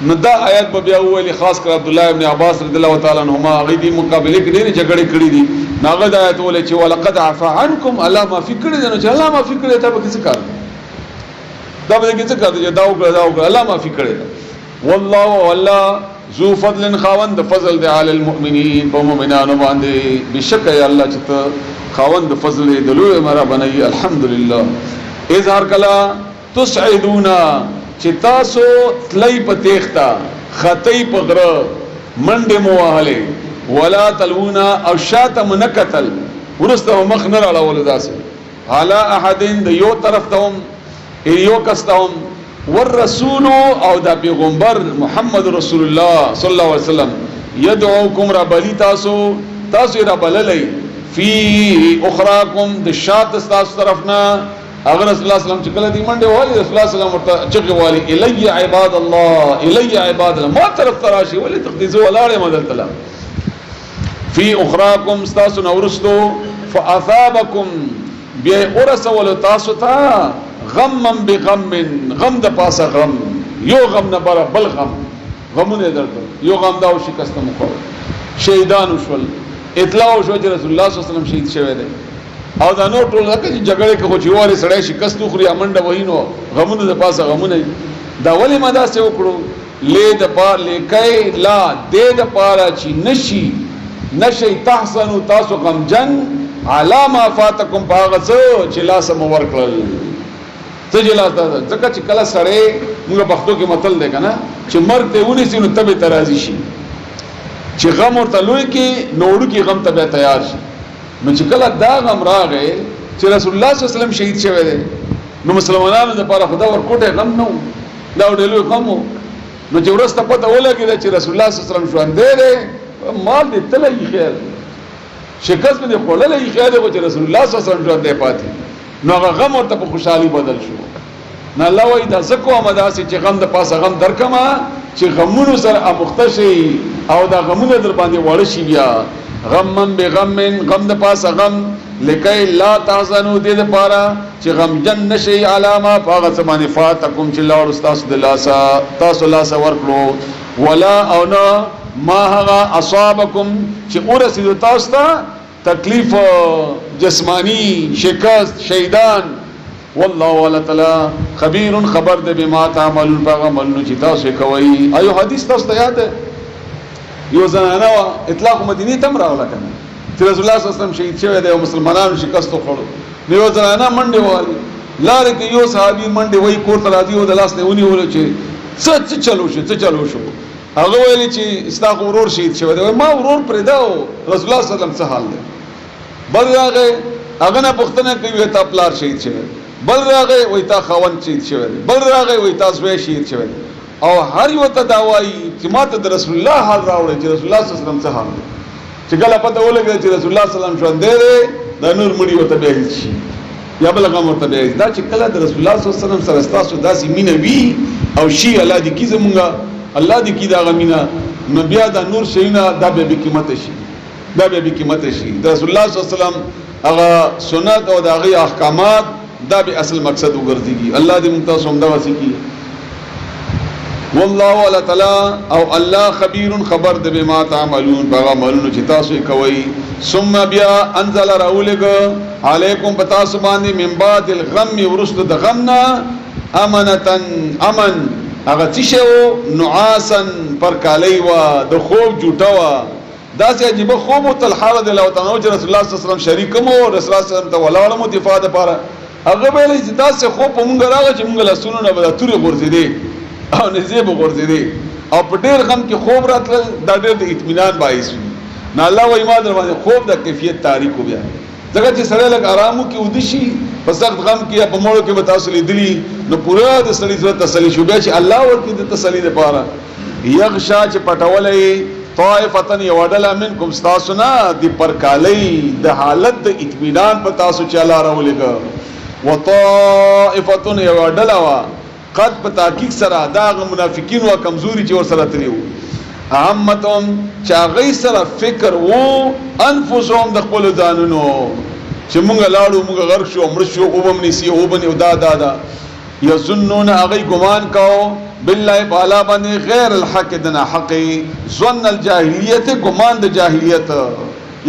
نو دا آیت به بیا ویلي خاص کر عبد الله ابن عباس رضی الله تعالی عنهما هغه دې مقابله کې ډېرې جګړې کړې دي هغه د آیت ولې چې ولقد عفا عنكم الله ما فکر دې نو چې الله ما فکر ته به څه کار دا به څه کار دې دا وکړه الله ما فکر دې والله والله ذو فضل خاوند فضل دې علی المؤمنین په مؤمنانو باندې بشک ای الله چې خاوند فضل دې لوی مرا بنئی الحمدلله اظهار کلا تسعدونا چې تاسو تلای په تیختا خطی په غره منډه مواهله ولا تلونا او شاتم نکتل ورسته مخ نه راول داسه حالا احدین د یو طرف تهم یو کستهم والرسول او د پیغمبر محمد رسول الله صلی الله علیه وسلم يدعوکم ربلی تاسو رب للی فی اخراکم د شات تاسو طرفنا اگر رسول الله صلی الله علیه وسلم چې کله دی منډه والی رسول الله صلی الله علیه وسلم ورته چغه والی الی عباد الله ما طرف تراشی ولی تقدیسو ولاړه مدل تعالی فی اخراکم تاسو نورستو فاثابکم بیا ورسول تاسو ته غمم بغم غم د پاسه غم یو غم نه بل غمونه درته یو غم دا شکست مخو شهیدان شول اطلاع شو چې رسول الله صلی الله علیه وسلم شهید شوی دی او دا نور ټول هغه چې جګړه کې خو چې واره سړی شکست خوري امنډه وینو غمونه د پاسه غمونه دا ولې ما دا څه وکړو لید پار لیکای لا دې د پاره چې نشي تحسنوا تاسو غمجن علامه فاتکم باغڅ چې لاس مو ورکړل تجلا ځکه چې کله سړی موږ پښتو کې متل دی کنه چې مرګ ته ونی سي نو تبه ترازی شي چې غم ورته لوي کې نوړو کې غم ته تیار شي نو چې کله دا غم راغی چې رسول الله صلی الله علیه وسلم شهید شوی دی نو مسلمانانو لپاره خدا ورکوټه غم نو دا ډېر غم نو چې ورسته پته ولګی چې رسول الله صلی الله علیه وسلم ژوند دی مال دې تلې خیر شکست دې خوللې خیر دی چې رسول الله صلی الله علیه وسلم ژوند دی پاتې نو هغه غم ورته په خوشحالي بدل شو نه الله وای دا زکو امداسي چې غم د پاسه غم درکما چې غمونو سره امختشي او دا غمونه در باندې وړ شي بیا غمم بغم غم د پاسه غم لکای لا تحزنوا دې لپاره چې غم جن نشي علامه فاغه زمانه فاتکم چې لور استاد د لاسا تاسو لاسا ورکړو ولا او نه ما هغه اصابکم چې ورسید تاسو ته تکلیف جسمانی شکست شهیدان والله تعالی خبیر خبر ده بما تعملون فعملون چې تاسو کوي ایو حدیث تاسو ته یاد یو زنانه اطلاق مدینه تم راغله کنه چې رسول الله صلی الله علیه وسلم شهید شوی دی او مسلمانانو شکست خوړو یو زنانه منډه والی لاره کې یو صحابي منډه وای کور ته راځي او د لاس نه ونی ول چې څه چلو شو هغه ویل چې استاغ ورور شهید شوی دی ما ورور پرې دا رسول الله صلی الله علیه وسلم څه حال دی بل راغه هغه نه پښتنه کوي تا پلار شهید شوی بل راغه وای تا خوند شهید شوی بل راغه وای تا زوی شهید شوی او هر یو ته داوای چې ماته د رسول الله حال راوړي چې رسول الله صلی الله علیه وسلم څه حال دی چې کله پته ولګي چې رسول الله صلی الله علیه وسلم ژوند دی د نور مړي وته به شي یا بل هغه مرته به دا چې کله د رسول الله صلی الله علیه وسلم سره تاسو داسې مینه وی او شی الله دې کی زمونږه الله دې کی دا غمینه نو بیا د نور شینا دا به قیمت شي د رسول الله صلی الله علیه وسلم هغه سنت او دغه احکامات دا به اصل مقصد وګرځيږي الله دې موږ تاسو هم دا وسیږي والله تعالی او الله خبیر خبر د بما تعملون فعملون چې تاسو کوي ثم بیا انزل راولګ علیکم پتا سبحانه من بعد الغم ورست د غمنا امنتن امن هغه چې شو نعاسن پر کالی وا د خوب جوټه وا دا چې عجیب خوب تل حال د الله تعالی رسول الله صلی الله علیه وسلم شریکم او رسول الله صلی الله علیه وسلم ته ولاړم دفاع لپاره هغه به چې دا چې خوب مونږ راغی چې مونږ له سونو نه به توري غورځېدي او نزیب غورځېدي او په ډېر غم کې خوب راتل دا ډېر د اطمینان باعث وي نه الله وایي ما در باندې خوب د کیفیت تاریخ بیا ځکه چې سړی لږ آرامو کې ودشي په سخت غم کې یا په مړو کې به تاسو لیدلي نو پوره د سړي زړه تسلي شو بیا چې الله ورکړي د تسلي دپاره یغشا چې پټولی طائفتن یو ډله منکم ستاسو نه د پرکالۍ د حالت د اطمینان په تاسو چې الله راولېږه وطائفتن یو ډله وه قد په تحقیق سره دا هغه منافقین وه کمزوري چې ورسره تللي وو اهمتهم چې هغوی سره فکر وو انفسهم د خپلو ځانونو چې مونږ لاړو مونږ غرق شو مړه شو اوبه م نیسي اوبه نیو دا یظنون هغوی ګمان کوو بالله تعالی باندې غیر الحق دنا حق ظن الجاهلیت ګمان د جاهلیت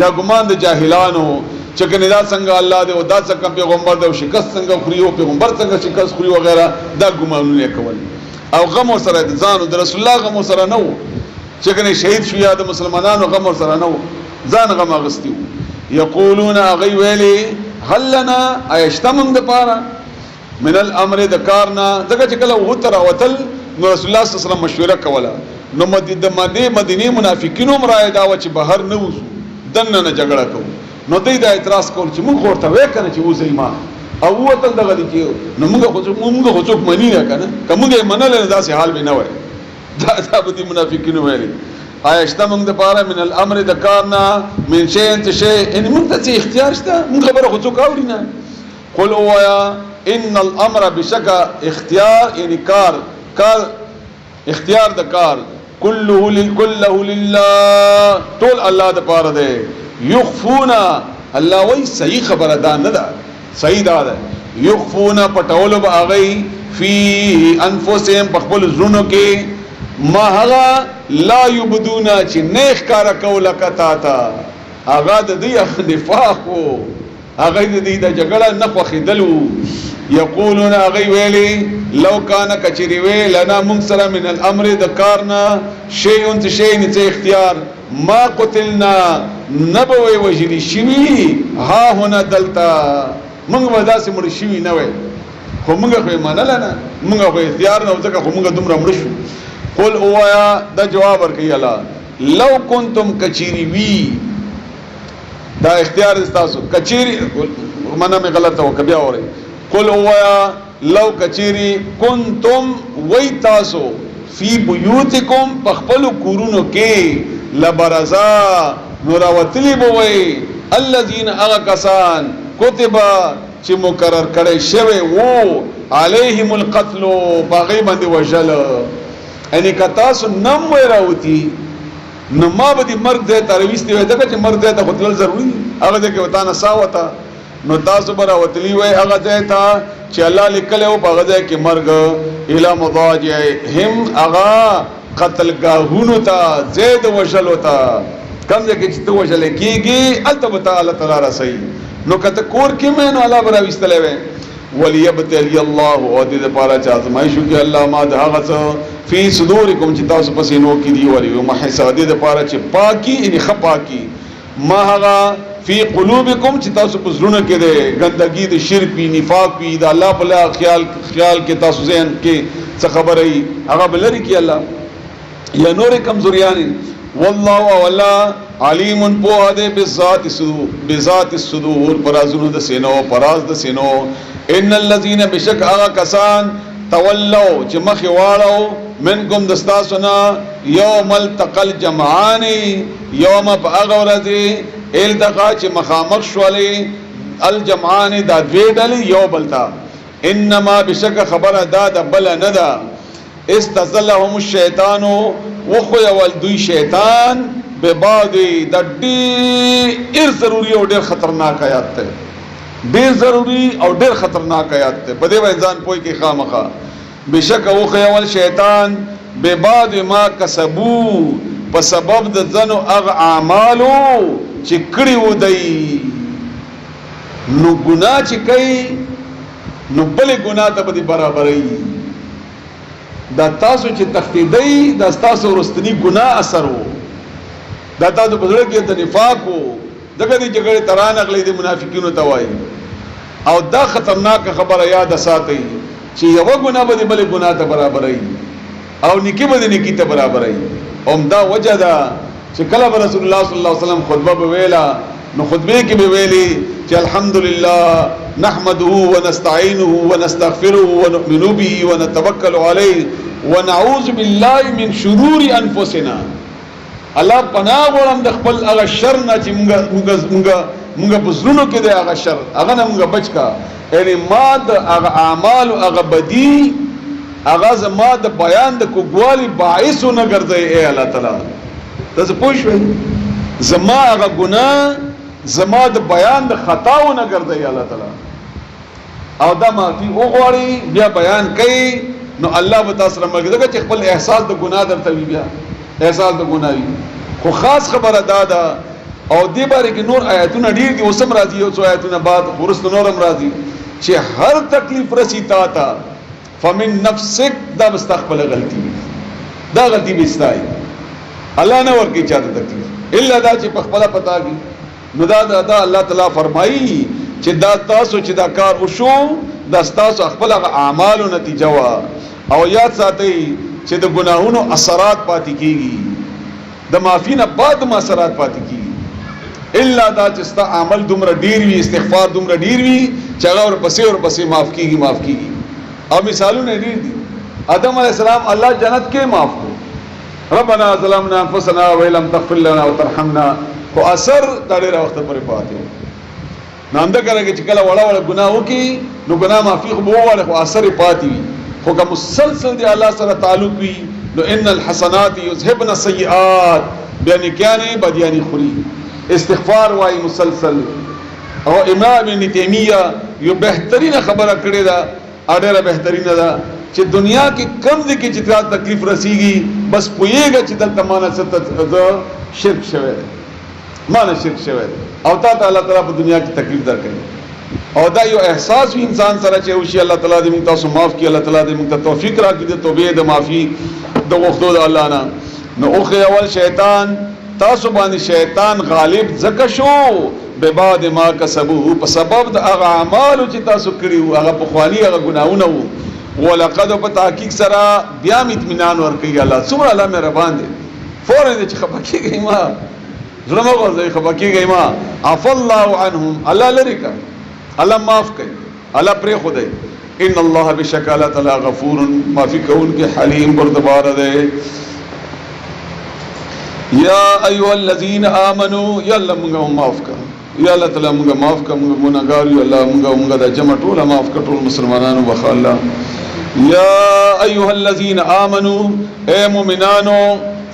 یا ګمان د جاهلانو چې کنه دا څنګه الله دی او دا څنګه پیغمبر دی او شکست څنګه خوري او پیغمبر څنګه شکست خوري وغیرہ دا ګمانونه کول او غم سره ځانو د رسول الله غم سره نه وو چې کنه شهید شو یا د مسلمانانو غم سره نه وو ځان غم اغستیو یقولون اغي ویلي هل لنا ايشتمن د پاره من الامر د کارنا دغه چې کله وتر وتل نو رسول الله صلی الله علیه وسلم مشوره کوله نو مدینه منافقینو مرای دا و چې بهر نه وځو دنه نه جګړه کوو نو دوی دا اعتراض کول چې موږ ورته وې کنه چې وځي ما او وتل دغه دي چې نو موږ خو څوک منی نه کنه کومه منل نه داسې حال به نه وای دا به دي منافقینو ویلي آیشته موږ د پاره من الامر د کارنا من شی انت شی ان موږ ته اختیار شته موږ خبره خو څوک اوري نه قل اویا ان الامر بشک اختیار یعنی کار اختیار د کار كله لله طول الله د پاره ده یخفونا الله وای صحیح خبره ده نه ده صحیح ده یخفونا پټول به اغي فی انفسهم بخبل زونو کې ما هغه لا یبدونا چې نیک کار کول کتا تا هغه د دې نفاق هغه د دې د جګړه نه خوخیدلو یقولون اغي ویلی لو کان کچری وی لنا منصر من الامر د کارنا شیء انت شیء نت اختیار ما قتلنا نبوي وجلی شوی ها هنا دلتا موږ ودا سي مړ شوی نه وای خو موږ خو منل نه موږ خو اختیار نه ځکه خو موږ دومره مړ شو قل اویا دا جواب ورکړي الله لو کنتم کچری وی دا اختیار استاسو کچری معنا مې غلطه وکبیا اوري قل اویا لو کچری کنتم وی تاسو فی بیوتکم پخپل کورونو کې لبرزا نوراوتلی بوئی الذین اغکسان کتبا چې مقرر کړي شوی وو علیهم القتل باغی باندې وجل یعنی کتاسو نم وراوتی نو ما به دې مرګ دې ترويستي وي دغه چې مرګ دې ته خپل ضروري هغه دې کې وتا نه ساوتا نو تاسو برا وتلی وای هغه ځای ته چې الله لیکل او هغه ځای کې مرګ اله مضاجعهم هغه قتل گاهونو ته زید وشل وتا کم ځای کې چې تو وشل کېږي البته الله تعالی را صحیح نو کته کور کې مې نو الله برا وستلې وای وليبتلي الله او دې لپاره چې ازمایښ وکړي الله ما د هغه څه فی صدورکم چې تاسو پسې نو کې دی ولي او محسا دې لپاره چې پاکي ان خپاکي ما هغه فی قلوبکم چې تاسو په زړونو کې ده ګندګي د شرک وی نفاق وی د الله په خیال کې تاسو ذهن کې څه خبره ای هغه بلری کې الله یا نور کمزوریان والله والله علیم په دې بذات الصدور پرازونو د سینو پراز د سینو ان الذين بشک هغه کسان تولوا چې مخ واړو منکم دستاسنا یوم التقل جمعان یوم باغورذی التقا چې مخامخ شولې الجمعان دا دوی ډلې یو بلتا انما بشک خبره دا د بل نه ده استزلهم الشیطان وخو ول دوی شیطان به بعد د ډېر ضروري او ډېر خطرناک آیات ده ډېر ضروري او ډېر خطرناک آیات ده په دې ځان پوي کې خامخا بشک وخو ول شیطان به بعد ما کسبو په سبب د ځنو اغ اعمالو چې کړي و دی نو ګناه چې کوي نو بل ګناه ته به برابرې دا تاسو چې تختیدای دا تاسو ورستنی ګناه اثر وو دا تاسو په ځړ کې د نفاق وو دغه دې جګړه تران اغلې د منافقینو ته وایي او دا خطرناک خبره یاد ساتئ چې یو ګناه به بل ګناه ته برابرې او نیکی به نیکی ته برابرې اومدا وجدا چې کله رسول الله صلی الله علیه وسلم خطبه ویلا نو خطبه کې به ویلي چې الحمدلله نحمده ونستعينه ونستغفره ونؤمن به ونتوکل علیه ونعوذ بالله من شرور انفسنا. الله پناه غواړم د خپل هغه شر نه چې مونږ په زړونو کې د هغه شر هغه نه مونږ بچ کا. یعنی ما د هغه اعمال او هغه بدی هغه زما د بیان د کوګوالي باعث نه ګرځي اے الله تعالی. تاسو پوه شئ زما هغه ګناه زما د بیان د خطاو نه ګرځي الله تعالی او دا معافي وغواړي بیا بیان کوي نو الله به تاسو سره مګدګه چې خپل احساس د ګناه درته وي بیا احساس د ګناه وي. خو خاص خبره دا او دې باره کې نور آیاتونه ډیر دي اوسم راځي او څو آیاتونه بعد ورسره نورم راځي چې هر تکلیف رسی تا فمن نفسک دا مستقبل غلطی دا غلطی بستای الله نه ورکی چاته تکلیف الا دا چې په خپل پتا کی نو دا الله تعالی فرمایي چې دا تاسو چې دا کار وشو دا تاسو خپل اعمالو نتیجه وا او یاد ساتئ چې د ګناهونو اثرات پاتې کیږي د معافی نه بعد ما اثرات پاتې کیږي الا دا چې ستا عمل دومره ډیر وي استغفار دومره ډیر وي چې هغه ورپسې معاف کیږي او مثالونه ډیر دي. آدم علیہ السلام الله جنت کې معاف کړ ربنا ظلمنا انفسنا ولم تغفر لنا وترحمنا خو اثر دا ډیر وخت پورې پاتې نو انده کړه چې کله وړه ګناه وکي نو ګناه معافي خو وړه خو اثر پاتې وي خو که مسلسل دی الله سره تعلق وي نو ان الحسنات يذهبن السيئات بنکانه بدیانی خوري استغفار وای مسلسل. او امام ابن تیمیہ یو بهترین خبره کړې ده اډیره بهترینه ده چې دنیا کې کم دي کې چې تکلیف رسیږي بس پوهیږي چې دلته معنا ست شرک شوی معنا شرک شوی او تا الله تعالی په دنیا کې تکلیف درکړي او دا یو احساس وي انسان سره چې وشي الله تعالی دې موږ تاسو معاف کړي الله تعالی دې موږ ته توفیق راکړي د توبې د معافي د غوښتو د الله نه. نو اوخه اول شیطان تاسو باندې شیطان غالب زکه شو به بعد ما کسبو په سبب د هغه اعمالو چې تاسو کړیو هغه په خواني هغه ګناونه وو ولقد په تحقیق سره بیا اطمینان ورکړي الله څومره الله مهربان دی فورا دې چې خپکیږي ما زړه مو ورځي خپکیږي ما عف الله عنهم الله لري کا الله معاف کوي الله پرې خدای ان الله بشکل تعالی غفور معافی کون کې حلیم بردبار دی. یا ایها الذین آمنوا یا الله موږ معاف کړه یا الله تعالی موږ معاف کړه موږ ګناګار یو الله موږ د جمع ټول معاف کړه ټول مسلمانانو بخا الله. یا ایها الذین آمنوا اے مومنانو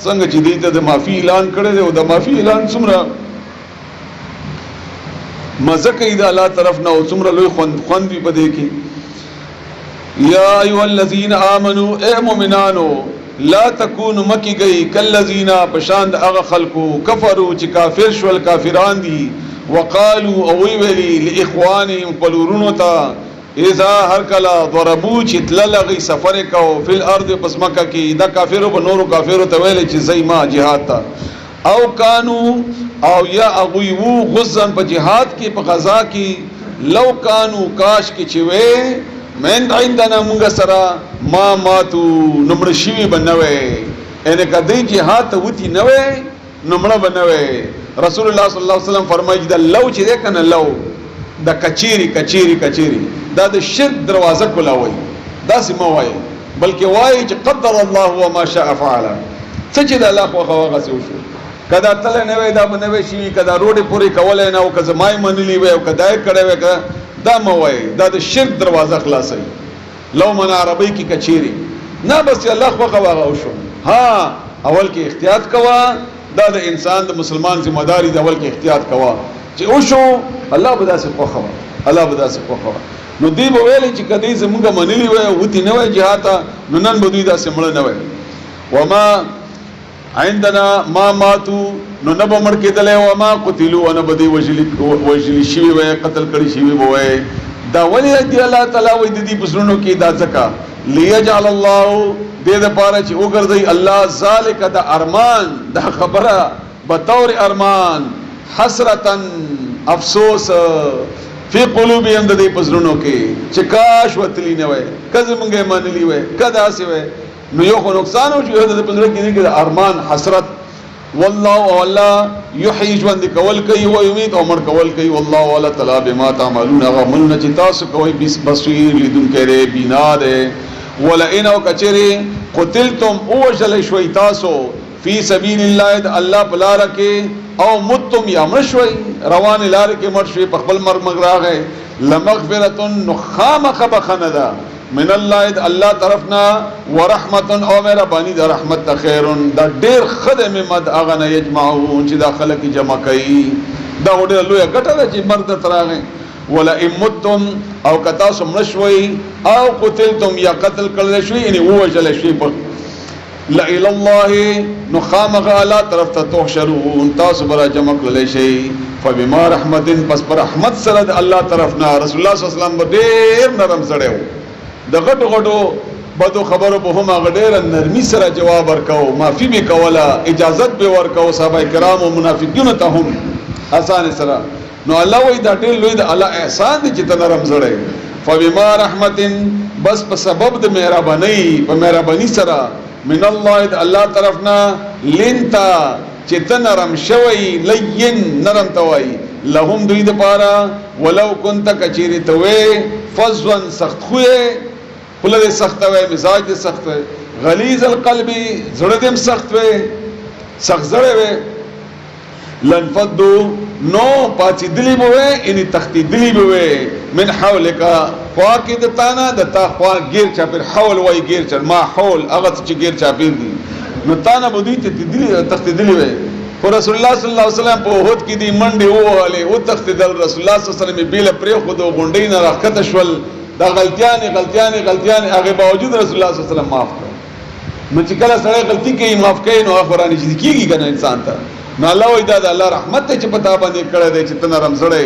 څنګه چې دې ته د معافی اعلان کړی دی او د معافی اعلان څومره مزه کوي د الله طرف نه او څومره لوی خوند وي پدې کې. یا ایها الذین آمنوا اے مومنانو لا تکونوا مکی گئی کالذین پشاند هغه خلقو کفروا چې کافر شول کافران دي وقالوا او ویلی لاخوانهم قلورونو تا اذا هر کلا ضربو چې تللغي سفر کو فل ارض پس مکه کې دا کافرو په نورو کافرو ته ویل چې زایما jihad تا او کانو او یا اغویو غزن په jihad کې په غزا کې لو کانو کاش کې چوي من عندنا مونږ سره ما ماتو نمړ شي بنوي ان کدی jihad ته وتی نوي نمړ بنوي. رسول الله صلی الله علیه وسلم فرمایي دا لو چې ده کنه لو د کچيري دا د شرک دروازه کولاوي دا سم وایي بلکې وایي چې قدر الله وما شاء فعل څه چې د الله خو هغه څه وشو کدا تل نه وي دا بنوي شي کدا روډي پوری کولای نه او کزه مای منلی وي او کدا کړه وي دا مو وایي دا د شرک دروازه خلاصي. لو من عربی کی کچيري نه بس الله خو هغه وشو ها اول کې احتیاط کوا دا د انسان د مسلمان ذمہ داری د اول کې احتیاط کوا چې وشو الله به داسې خوخه نو دی به ویل چې کدی زمونږ منلی وای او تی نه وای jihad نو نن به دوی داسې مړ نه وای وما عندنا ما ماتو نو نه به مړ کېدل او ما قتلوا نه به دی وجلی شي وای قتل کړي شي وای دا ولی دی الله تعالی وای د دې بزرونو کې دا ځکه ليجعل الله دې د پاره چې وګرځي الله ذالک د ارمان د خبره بطور ارمان حسرتن افسوس فی قلوبهم د دې پزړونو کې چې کاش وتلی نه وای کله مونږه منلی وای کدا سی وای نو یو خو نقصان او چې د پزړو کې د ارمان حسرت والله والله یحیی ژوند کول کوي او یمیت او مړ کول کوي والله ولا تعالی بما تعملون غملنا چې تاسو کوي بصیر لیدونکی دی بینا دی ولئن او کچری قتلتم او جل شوي تاسو فی سبیل الله الله بلار کې او متم یا مشوي روان لار کې مړ شوي په خپل مرګ راغې لمغفرة نخامخ بخندا من الله الله طرفنا ورحمت او مهرباني د رحمت خیر دا ډیر خدای مد اغه نه یجمعون چې دا خلک جمع کوي دا ډیر لوی ګټه ده چې مرد تراغه ولا امتم او کتا سمشوي او قتلتم یا قتل کړل شوي یعنی وجل شوي لا الى الله نخامغ الله طرف ته تحشرون تاسو برا جمع کړل شي فبما رحمت پس پر رحمت سره الله طرفنا رسول الله صلی الله علیه وسلم ډیر نرم سره د غټو غټو بدو خبرو په هم غډیر نرمي سره جواب ورکاو معافي به کوله اجازت به ورکاو صحابه کرام او منافقینو ته هم آسان سره نو الله وی دا ټول لوی د الله احسان دي چې نرم زړی فبما رحمت بس په سبب د مهرباني په مهرباني سره من الله الله طرفنا لنتا چې نرم شوی لین نرم توي لهم دوی د پاره ولو كنت کچيري توي فزوا سخت خوې پله سخت وي مزاج دې سخت وي غلیظ القلب زړه دې سخت وي سخت زړه وي لنفدو نو پاتې دلی بوي ان تختی دلی بوي من حولک خواکی دتانا دتا خوا گیر چاپیر حول وای گیر چر ما حول هغه چې گیر چاپیر دي نو تانا بودی ته دلی تختی دلی وي پر رسول الله صلی الله علیه وسلم په هوت کې دی منډه وواله او تختی دل رسول الله صلی الله علیه وسلم بیل پرې خو دو غونډې نه راکته شول دا غلطیان هغه باوجود رسول الله صلی الله علیه وسلم معاف کړ نو چې کله سره غلطی کوي معاف کوي نو قرآن چې کیږي کنه انسان ته نو الله وی دا الله رحمت ته چې پتا باندې کړه دې چې تنرم زړې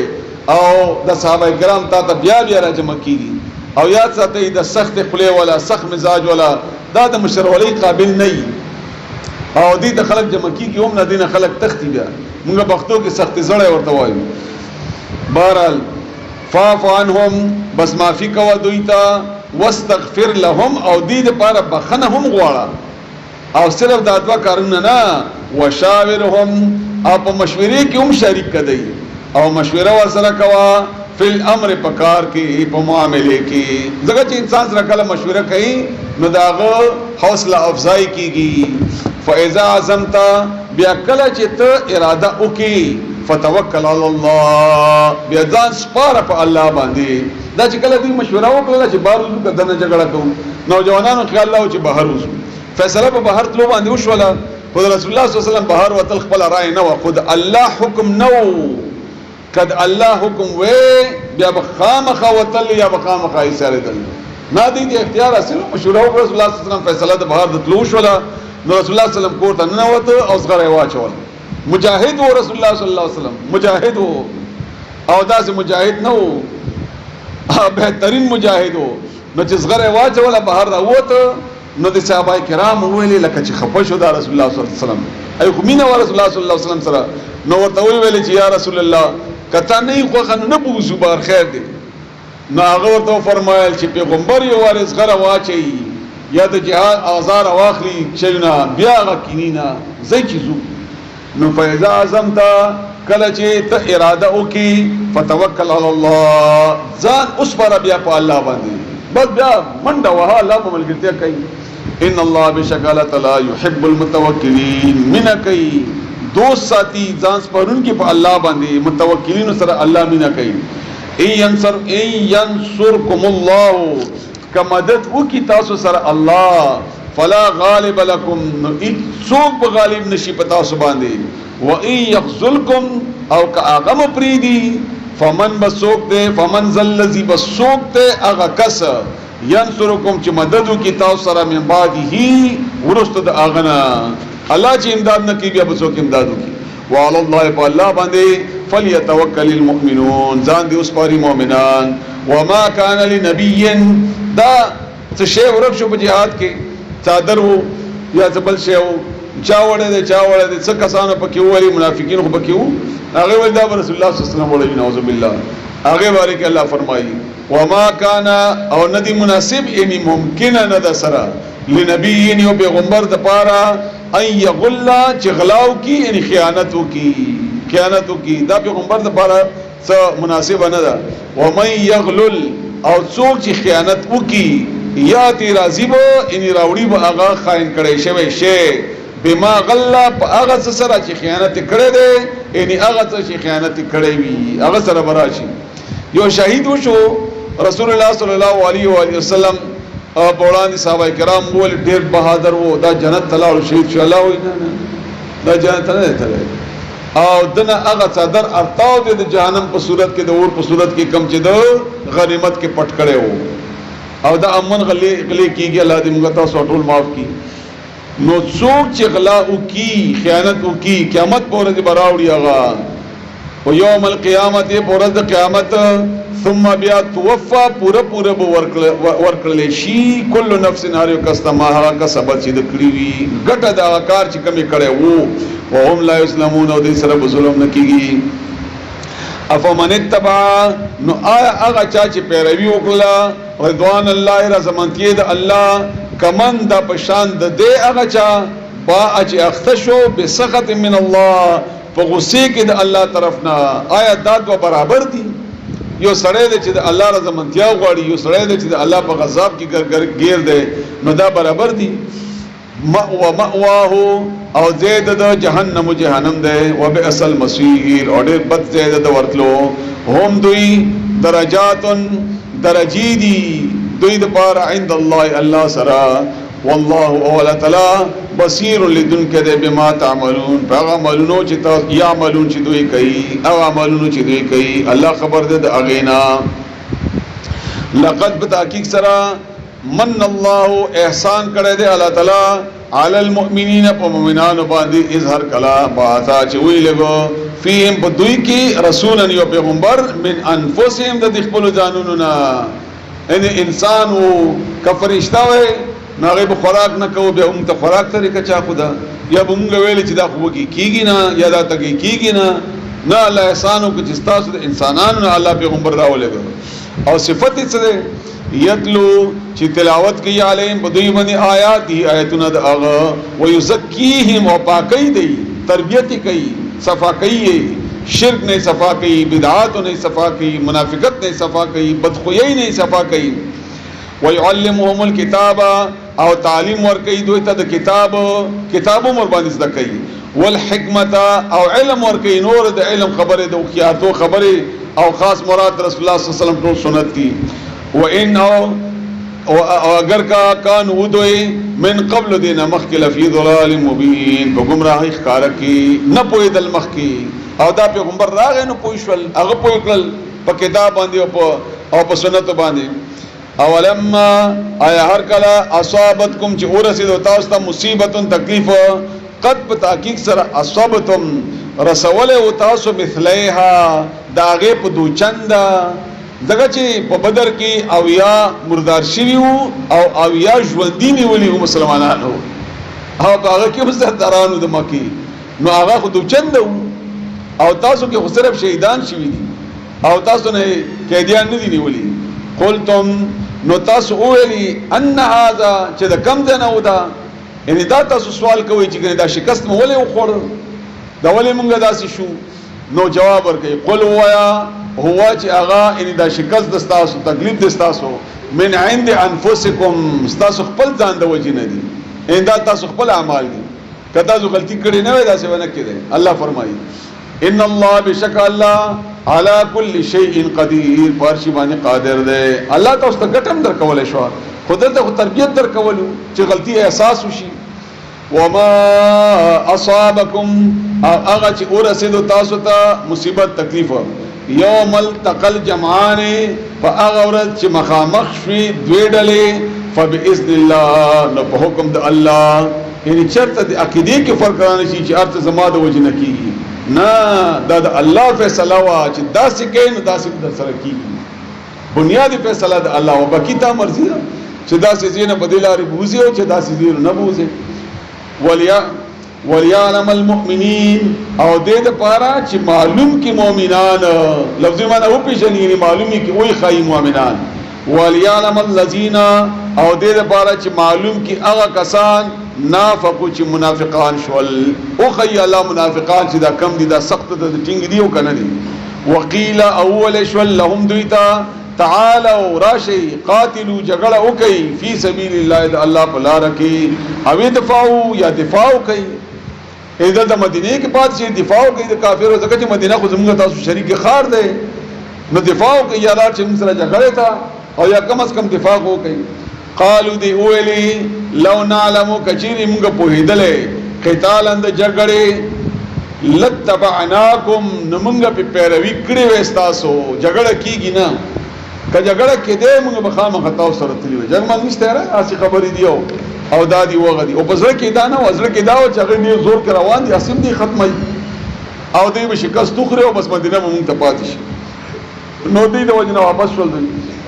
او د صحابه کرام ته بیا راجمع کیږي او یاد ساتي د سخت خله ولا سخت مزاج ولا دا د مشرولي قابل نه او دې د خلک جمع کیږي هم نه دینه خلک تختی بیا موږ بختو کې سخت زړې ورته وایو بهرال فاعف عنهم بس معافي کوا دوی ته واستغفر لهم او دې لپاره بخنه هم غواړه او صرف دا دوا کارونه نه وشاورهم او په مشورې کې هم شریک کړي او مشوره ورسره کوا فل امر پکار کې په معاملې کې ځکه چې انسان سره کله مشوره کوي نو داغه حوصله افزای کیږي فاذا عزمت بیا کله چې ته اراده وکې فتوکل علی الله بیا ځان سپاره په الله باندې دا چې کله دوی مشوره وکړه چې بهر وځو کدنه جګړه کوو نوجوانانو خیال لاو چې بهر وځو فیصله په بهر تلو باندې وشوله خود رسول الله صلی الله علیه وسلم بهر وتل خپل رائے نه خود الله حکم نو کد الله حکم وې بیا بخامخ وتل یا بخامخ ایساره دل نه دي اختیار اصل مشوره وکړه رسول الله صلی الله علیه وسلم فیصله د بهر د تلو شوله نو رسول الله صلی الله علیه وسلم کوته نه وته او صغره واچول مجاهد و رسول الله صلی الله علیه وسلم مجاهد او داس مجاهد نو بهترین مجاهد نو چې صغره واچول بهر دا وته نو د صحابه کرام ویلي لکه چې خپه شو دا رسول الله صلی الله علیه وسلم ای خو مینه رسول الله صلی الله علیه وسلم سره نو ورته ویل چې یا رسول الله کته نه خو خن نه بوزو بار خیر دی نو هغه ورته فرمایل چې پیغمبر یو وارث غره واچي یا د جهاد آزار واخلي چلنا بیا غکینینا زئی چیزو نو فیضا اعظم تا کله چې ته اراده وکي فتوکل علی الله ځان اوس پر بیا په الله باندې بس بیا منډه وها الله په ملګرتیا کوي ان الله بشکل تعالی يحب المتوکلین مینا کوي دوست ساتي ځان سپارون کې په الله باندې متوکلین سره الله مینا کوي ای ینصرکم الله کمدد وکي تاسو سره الله فلا غالب لكم څوک غالب نشي پتا سو باندې و ان يخذلكم او کاغم پریدي فمن بسوک دے فمن ذل الذی بسوک دے اغا کس ینصرکم چې مدد وکي تاسو سره من بعده ورست د اغنا الله چې امداد نکي بیا بسوک امداد وکي وعلى الله بالله باندې فليتوکل المؤمنون ځان دي اوس پاري مؤمنان وما كان لنبي دا څه شی ورک شو په jihad کې صادر وو یا بل شی وو چاوړه دې څه کسانو پکې ووري منافقین خو پکې وو هغه ول دا رسول الله صلی الله علیه وسلم وړي نعوذ بالله هغه بارک الله فرمایي وما كان او ندی مناسب یعنی ممکن نه د سره لنبی یو پیغمبر د پاره ان یغل چې غلاو کی ان خیانتو کی دا پیغمبر د لپاره څه مناسب نه ده. ومن یغلل او څوک چې خیانت وکي یاتی راضیب ان راوړي به هغه خائن کړي شوی شی بما غلا په هغه سره چې خیانت کړي دي ان هغه چې خیانت کړي وي هغه سره براشي. یو شهید وشو رسول الله صلی الله علیه و آله وسلم بوړاندې صحابه کرام ول ډیر بهادر وو دا جنت تلاړ شهید شو الله وینا دا جنت نه تللی او دنه هغه صدر ارتاو د جهنم په صورت کې د اور په صورت کې کم چې د غنیمت کې پټ کړي وو او دا امن غلي کیږي الله دې موږ تاسو ټول معاف کړي. نو څوک چې غلا وکي خیانت وکي قیامت پر ورځ براوړي هغه او یوم القیامت پر ورځ د قیامت ثم بیا توفا پورا ورکړل شي کل نفس هر یو کس ته ما هغه کسبت چې د کړی وي ګټه دا کار چې کمی کړي وو وهم لا یسلمون او دې سره ظلم نه کیږي. افمن اتبع نو آیا هغه چا چې پیروي وکړه رضوان الله رضامندی د الله کمن د پشان د دې هغه چا با چې اختشو بسخط من الله په غصه کې د الله طرفنا آیا دا دو برابر دي؟ یو سړی دی چې د الله رضامندیا غواړي یو سړی دی چې د الله په غضب کې ګیر دی نو دا برابر دي. مأواه او زید د جهنم دی وبئس المصير او ډېر بد زید د ورتلو هم دوی درجی دي دوی د پاره عند الله سره والله اول تعالی بصیر لدن کده بما تعملون فعملون چې تاسو یعملون چې دوی کوي او عملون چې دوی کوي الله خبر ده د اغینا. لقد بتحقیق سرا من الله احسان کړی دی الله تعالی علی المؤمنین په مؤمنانو باندې اظهار کلا باتا چې وی لګو فیهم په دوی کې رسولا یو پیغمبر من انفسهم د خپل ځانونو نه ان انسان او کفرشتہ وي ناغه به خوراک نه کوو به هم ته خوراک طریقه چا خدا یا به موږ ویل چې دا خو کیږي نه یا دا تګي کیږي نه الله احسانو کې چې تاسو د انسانانو الله پیغمبر راولېګو او صفت یې څه یتلو چې تلاوت کوي علیهم بدوی باندې آیات دی آیتونه د هغه ويزکیهم او پاکي دی تربیت کوي صفا کوي شرک نه صفا کوي بدعات نه صفا کوي منافقت نه صفا کوي بدخویی نه صفا کوي ويعلمهم الكتاب او تعلیم ورکوي دوی ته د کتابو مر باندې زده کوي والحکمت او علم ورکوي نور د علم خبره د خیاتو خبره او خاص مراد رسول الله صلی الله علیه وسلم ټول سنت دي. وان او اگر کا کان ودوی من قبل دین مخکل فی ضلال مبین په گمراهی ښکارا کی نه پویدل مخکی او دا پیغمبر راغی نو پوښول هغه پویکل په کتاب باندې او په سنت باندې. اولما آیا هر کلا اصابتکم چې ورسید تاسو ته مصیبت تکلیف قد بتحقیق سره اصابتم رسول او تاسو مثلیها داغه په دوچنده دغه چې په بدر کې او یا مردار شویو او یا ژوندۍ نیولي مسلمانانو او هغه کې مستدارانو د مکی نو هغه خو دوچنده او تاسو کې خو صرف شهیدان شوی دي او تاسو نه قیدیان نه دي نیولي. قلتم نو تاسو ویلی ان هذا چې د کم ځنه ودا ان دا تاسو سوال کوي چې دا شکست مو ولې وخور دا ولې مونږه داسې شو نو جواب ورکړي قل ويا هو چې هغه ان دا شکست د تاسو تکلیف د تاسو من عند انفسکم تاسو خپل ځان د وجې نه دي ان دا تاسو خپل اعمال دي کله تاسو غلطي کړې نه وای دا څه ونه کړي الله فرمایي ان الله بشک الله على كل شيء قدير پارشي باندې قادر دی. الله تاسو ته ګټم در کولای شو خدای ته تربيت در کولو چې غلطي احساس وشي. وما اصابكم اغه چې ورسېدو تاسو ته مصیبت تکلیف یوم التقل جمعان فاغه ورځ چې مخامخ شوي دوی ډلې فباذن الله نو په حکم د الله یعنی چرته د عقیده کې فرق رانه شي چې ارته زما د وجه نه کیږي نه دا د الله فیصله وا چې داسې کین داسې در سره کیږي بنیادی فیصله د الله او باقی تا مرزي چې داسې زینه بدلاري بوزي او چې داسې زینه نه بوزي. وليعلم المؤمنين او دې د پاره چې معلوم کې مؤمنان لفظ معنا او پیژنې معلومي کې وای خای مؤمنان وليعلم الذين او دې لپاره چې معلوم کی هغه کسان نافقو چې منافقان شول او خی الله منافقان چې دا کم دي دا سخت د ټینګ دی او کنه دي وقیل اول شول لهم دویتا تعالوا راشي قاتلوا جګړه وکي فی سبیل الله د الله په لار کې او دفاع یا دفاع کوي اذا د مدینه کې پات شي دفاع کوي د کافرو ځکه چې مدینه خو زموږ تاسو شریک خار دی نو دفاع کوي یا چې موږ سره جګړه تا او یا کم از کم دفاع کوي قالوا دی اولی لو نعلم کچری موږ په هیدلې قتال اند جګړه لتبعناکم نمنګ په پیروي کړې وستاسو جګړه کیږي نه که جګړه کې دې موږ به خامخا تاسو سره تللی وي جګړه نشته را اسی خبرې دی او دادی وغه دی او پسره کې دا نه وزره کې دا او چې ډیر زور کې روان دي اسیم دي ختمه او دې به شکست توخره او بس مدینه مونږ ته پاتې شي نو دې د وجنه واپس شول دي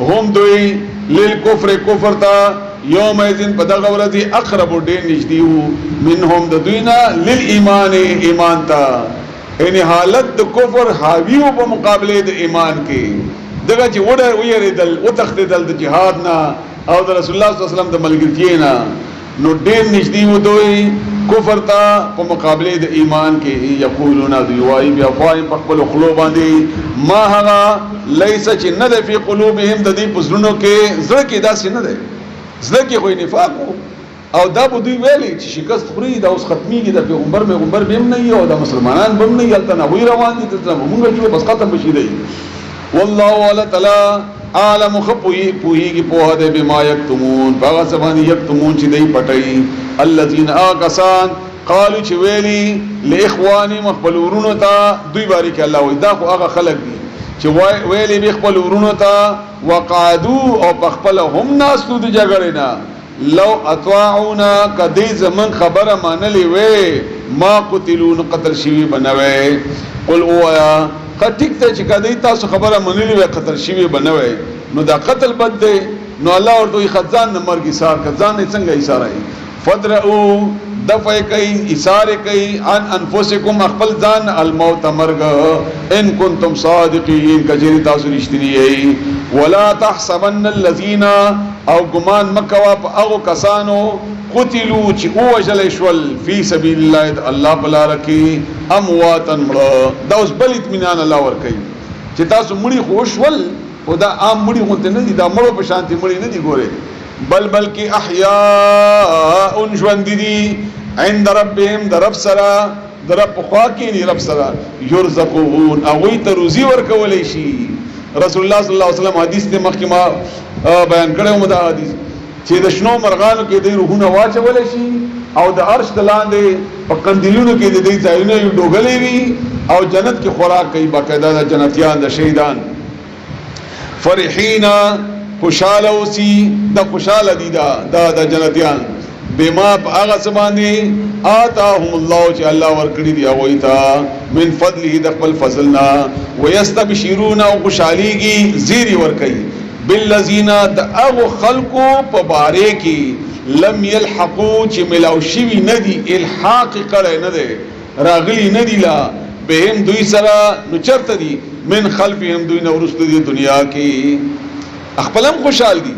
هم دوی لیل کفر تا یوم ایذن په دغه ورځ اقرب ډیر نږدې وو منهم د دوینا لیل ایمان تا ان حالت د کفر حاوی او په مقابله د ایمان کې دغه چې وړه ویریدل او تختیدل د جهاد نه او د رسول الله صلی الله علیه وسلم د ملګرتیا نه نو ډیر نږدې وو دوی کفر ته په مقابله د ایمان کې یقولون دوی بیا فایم په خپل خلو باندې ما هغه لیس چې نه ده په قلوبهم د دې پزړونو کې زړه کې داسې نه ده زړه کې خو نفاق او دا به دوی ویلي چې شکست خوري دا اوس ختميږي د پیغمبر به نه یو د مسلمانان به نه یلته نه وی روان دي ته موږ چې بس ختم بشي دی والله تعالی عالم خپوی پوهیږي په هده بما یکتمون باغ سبحانه یکتمون چې دی پټي الذين آکسان قالوا چې ویلي لاخواني مخبل ورونو ته دوی باریک الله وي دا خو هغه خلق دي چې ویلي بخبل ورونو ته وقعدوا او بخبل هم ناس د جګړې نه لو اطاعونا کدی زمن خبره مانلی وې ما قتلون قتل شوی بنوي قل اویا ټیک ته چې کدی تاسو خبره منلی وې قتل شوی بنوي نو دا قتل بد دی نو الله ورته خزان نه مرګ ایثار خزان نه څنګه ایثار ای فدرؤ دفع کوي ایثار کوي ان انفسکم خپل ځان الموت مرګ ان کنتم صادقین کجری تاسو رښتینی یې ولا تحسبن الذين او ګمان مکوا په هغه کسانو قتلوا چې او وجل شول فی سبیل الله الله بلا رکی امواتن مړه دا اوس بل اطمینان الله ور کوي چې تاسو مړي خوشول او دا عام مړي غونته نه دي دا مړو په شانتي مړي نه دي ګوره بلکې احیاء ژوند دي عند ربهم درب سرا درب خوا کې نه رب سرا يرزقون او وي ته روزي ورکولې شي رسول الله صلی الله علیه وسلم حدیث ته مخکما بیان کړو مو دا حدیث چې د شنو مرغانو کې د روحونه واچول شي او د عرش دلاندې په قندیلونو کې د دې ځایونه یو ډوګلې وي او جنت کې خوراک کوي باقاعده د جنتیان د شهیدان فرحینا خوشاله اوسي د خوشاله دي دا د جنتیان بما هغه زمانه آتاهم الله چې الله ورکړي دی هغه ته من فضله د خپل فضلنا ويستبشرون او خوشاليږي زیری ورکړي بالذین دعوا خلقو په باره کې لم يلحقوا چې ملاو شوی ندي الحاق کړه نه دي راغلی ندي لا بهم دوی سره نو چرته دي من خلفهم دوی نو ورست دي دنیا کې خپلم خوشحال دي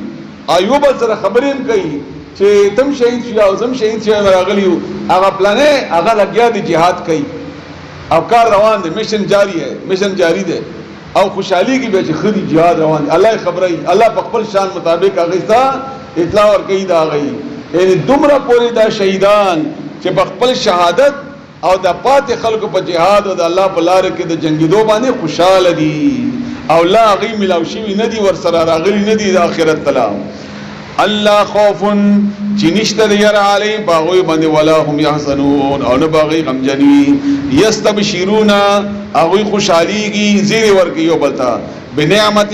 ایوب سره خبرین کوي چې تم شهید شي او زم شهید شي راغلیو هغه پلانې هغه لګیا دي jihad کوي او کار روان دي مشن جاری ده او خوشحالی کی به چې خدي jihad روان دي الله خبري الله په خپل شان مطابق هغه تا اطلاع ور کوي دا غي یعنی دومره پوری دا شهیدان چې په خپل شهادت او د پات خلکو په jihad او د الله په لار کې د جنگیدو باندې خوشاله دي او لا غي ملاوشي نه دي ور سره راغلي نه دي د اخرت تلا الله خوف چې نشته ير علی باغوي باندې ولا هم يحزنون او نه باغي غمجني يستبشرون او خوشاليږي زیر ورکی یو بلتا بنعمت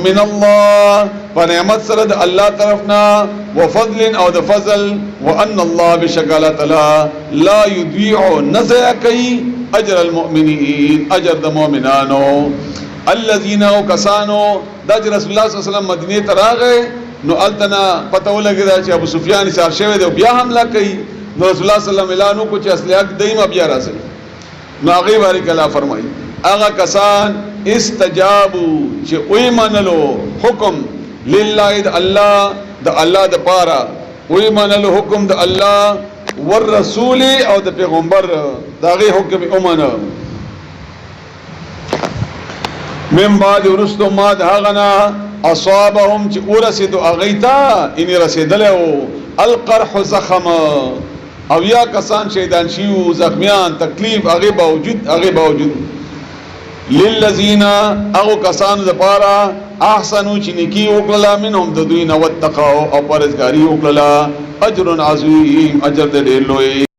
من الله فنعمت سره د الله طرفنا وفضل او د فضل وان الله بشکل تعالی لا يضيع نزع کوي اجر المؤمنين اجر د مؤمنانو الذين كسانوا د رسول الله صلی الله علیه وسلم مدینه ته راغی نو التنا پته ولګی چې ابو سفیان سره شوی دی بیا حمله کوي نو رسول الله صلی الله علیه وسلم اعلان کو چې اصلیت دایمه بیا راځي نو هغه بارک الله فرمایي هغه کسان استجابوا چې وې منلو حکم لله الله د الله د پاره وی منل حکم د الله والرسول او د پیغمبر داغه حکم اومنه من بعد ورستو ما دهغنا اصابهم چې ورسېدو اغیتا ان رسیدلو القرح زخم او یا کسان شیطان شیو زخمیان تکلیف هغه باوجود للذین او کسان لپاره احسنو چې نیکی وکړه منهم د دوی نو وتقوا او پرهیزګاری وکړه اجر عظیم اجر دې لوی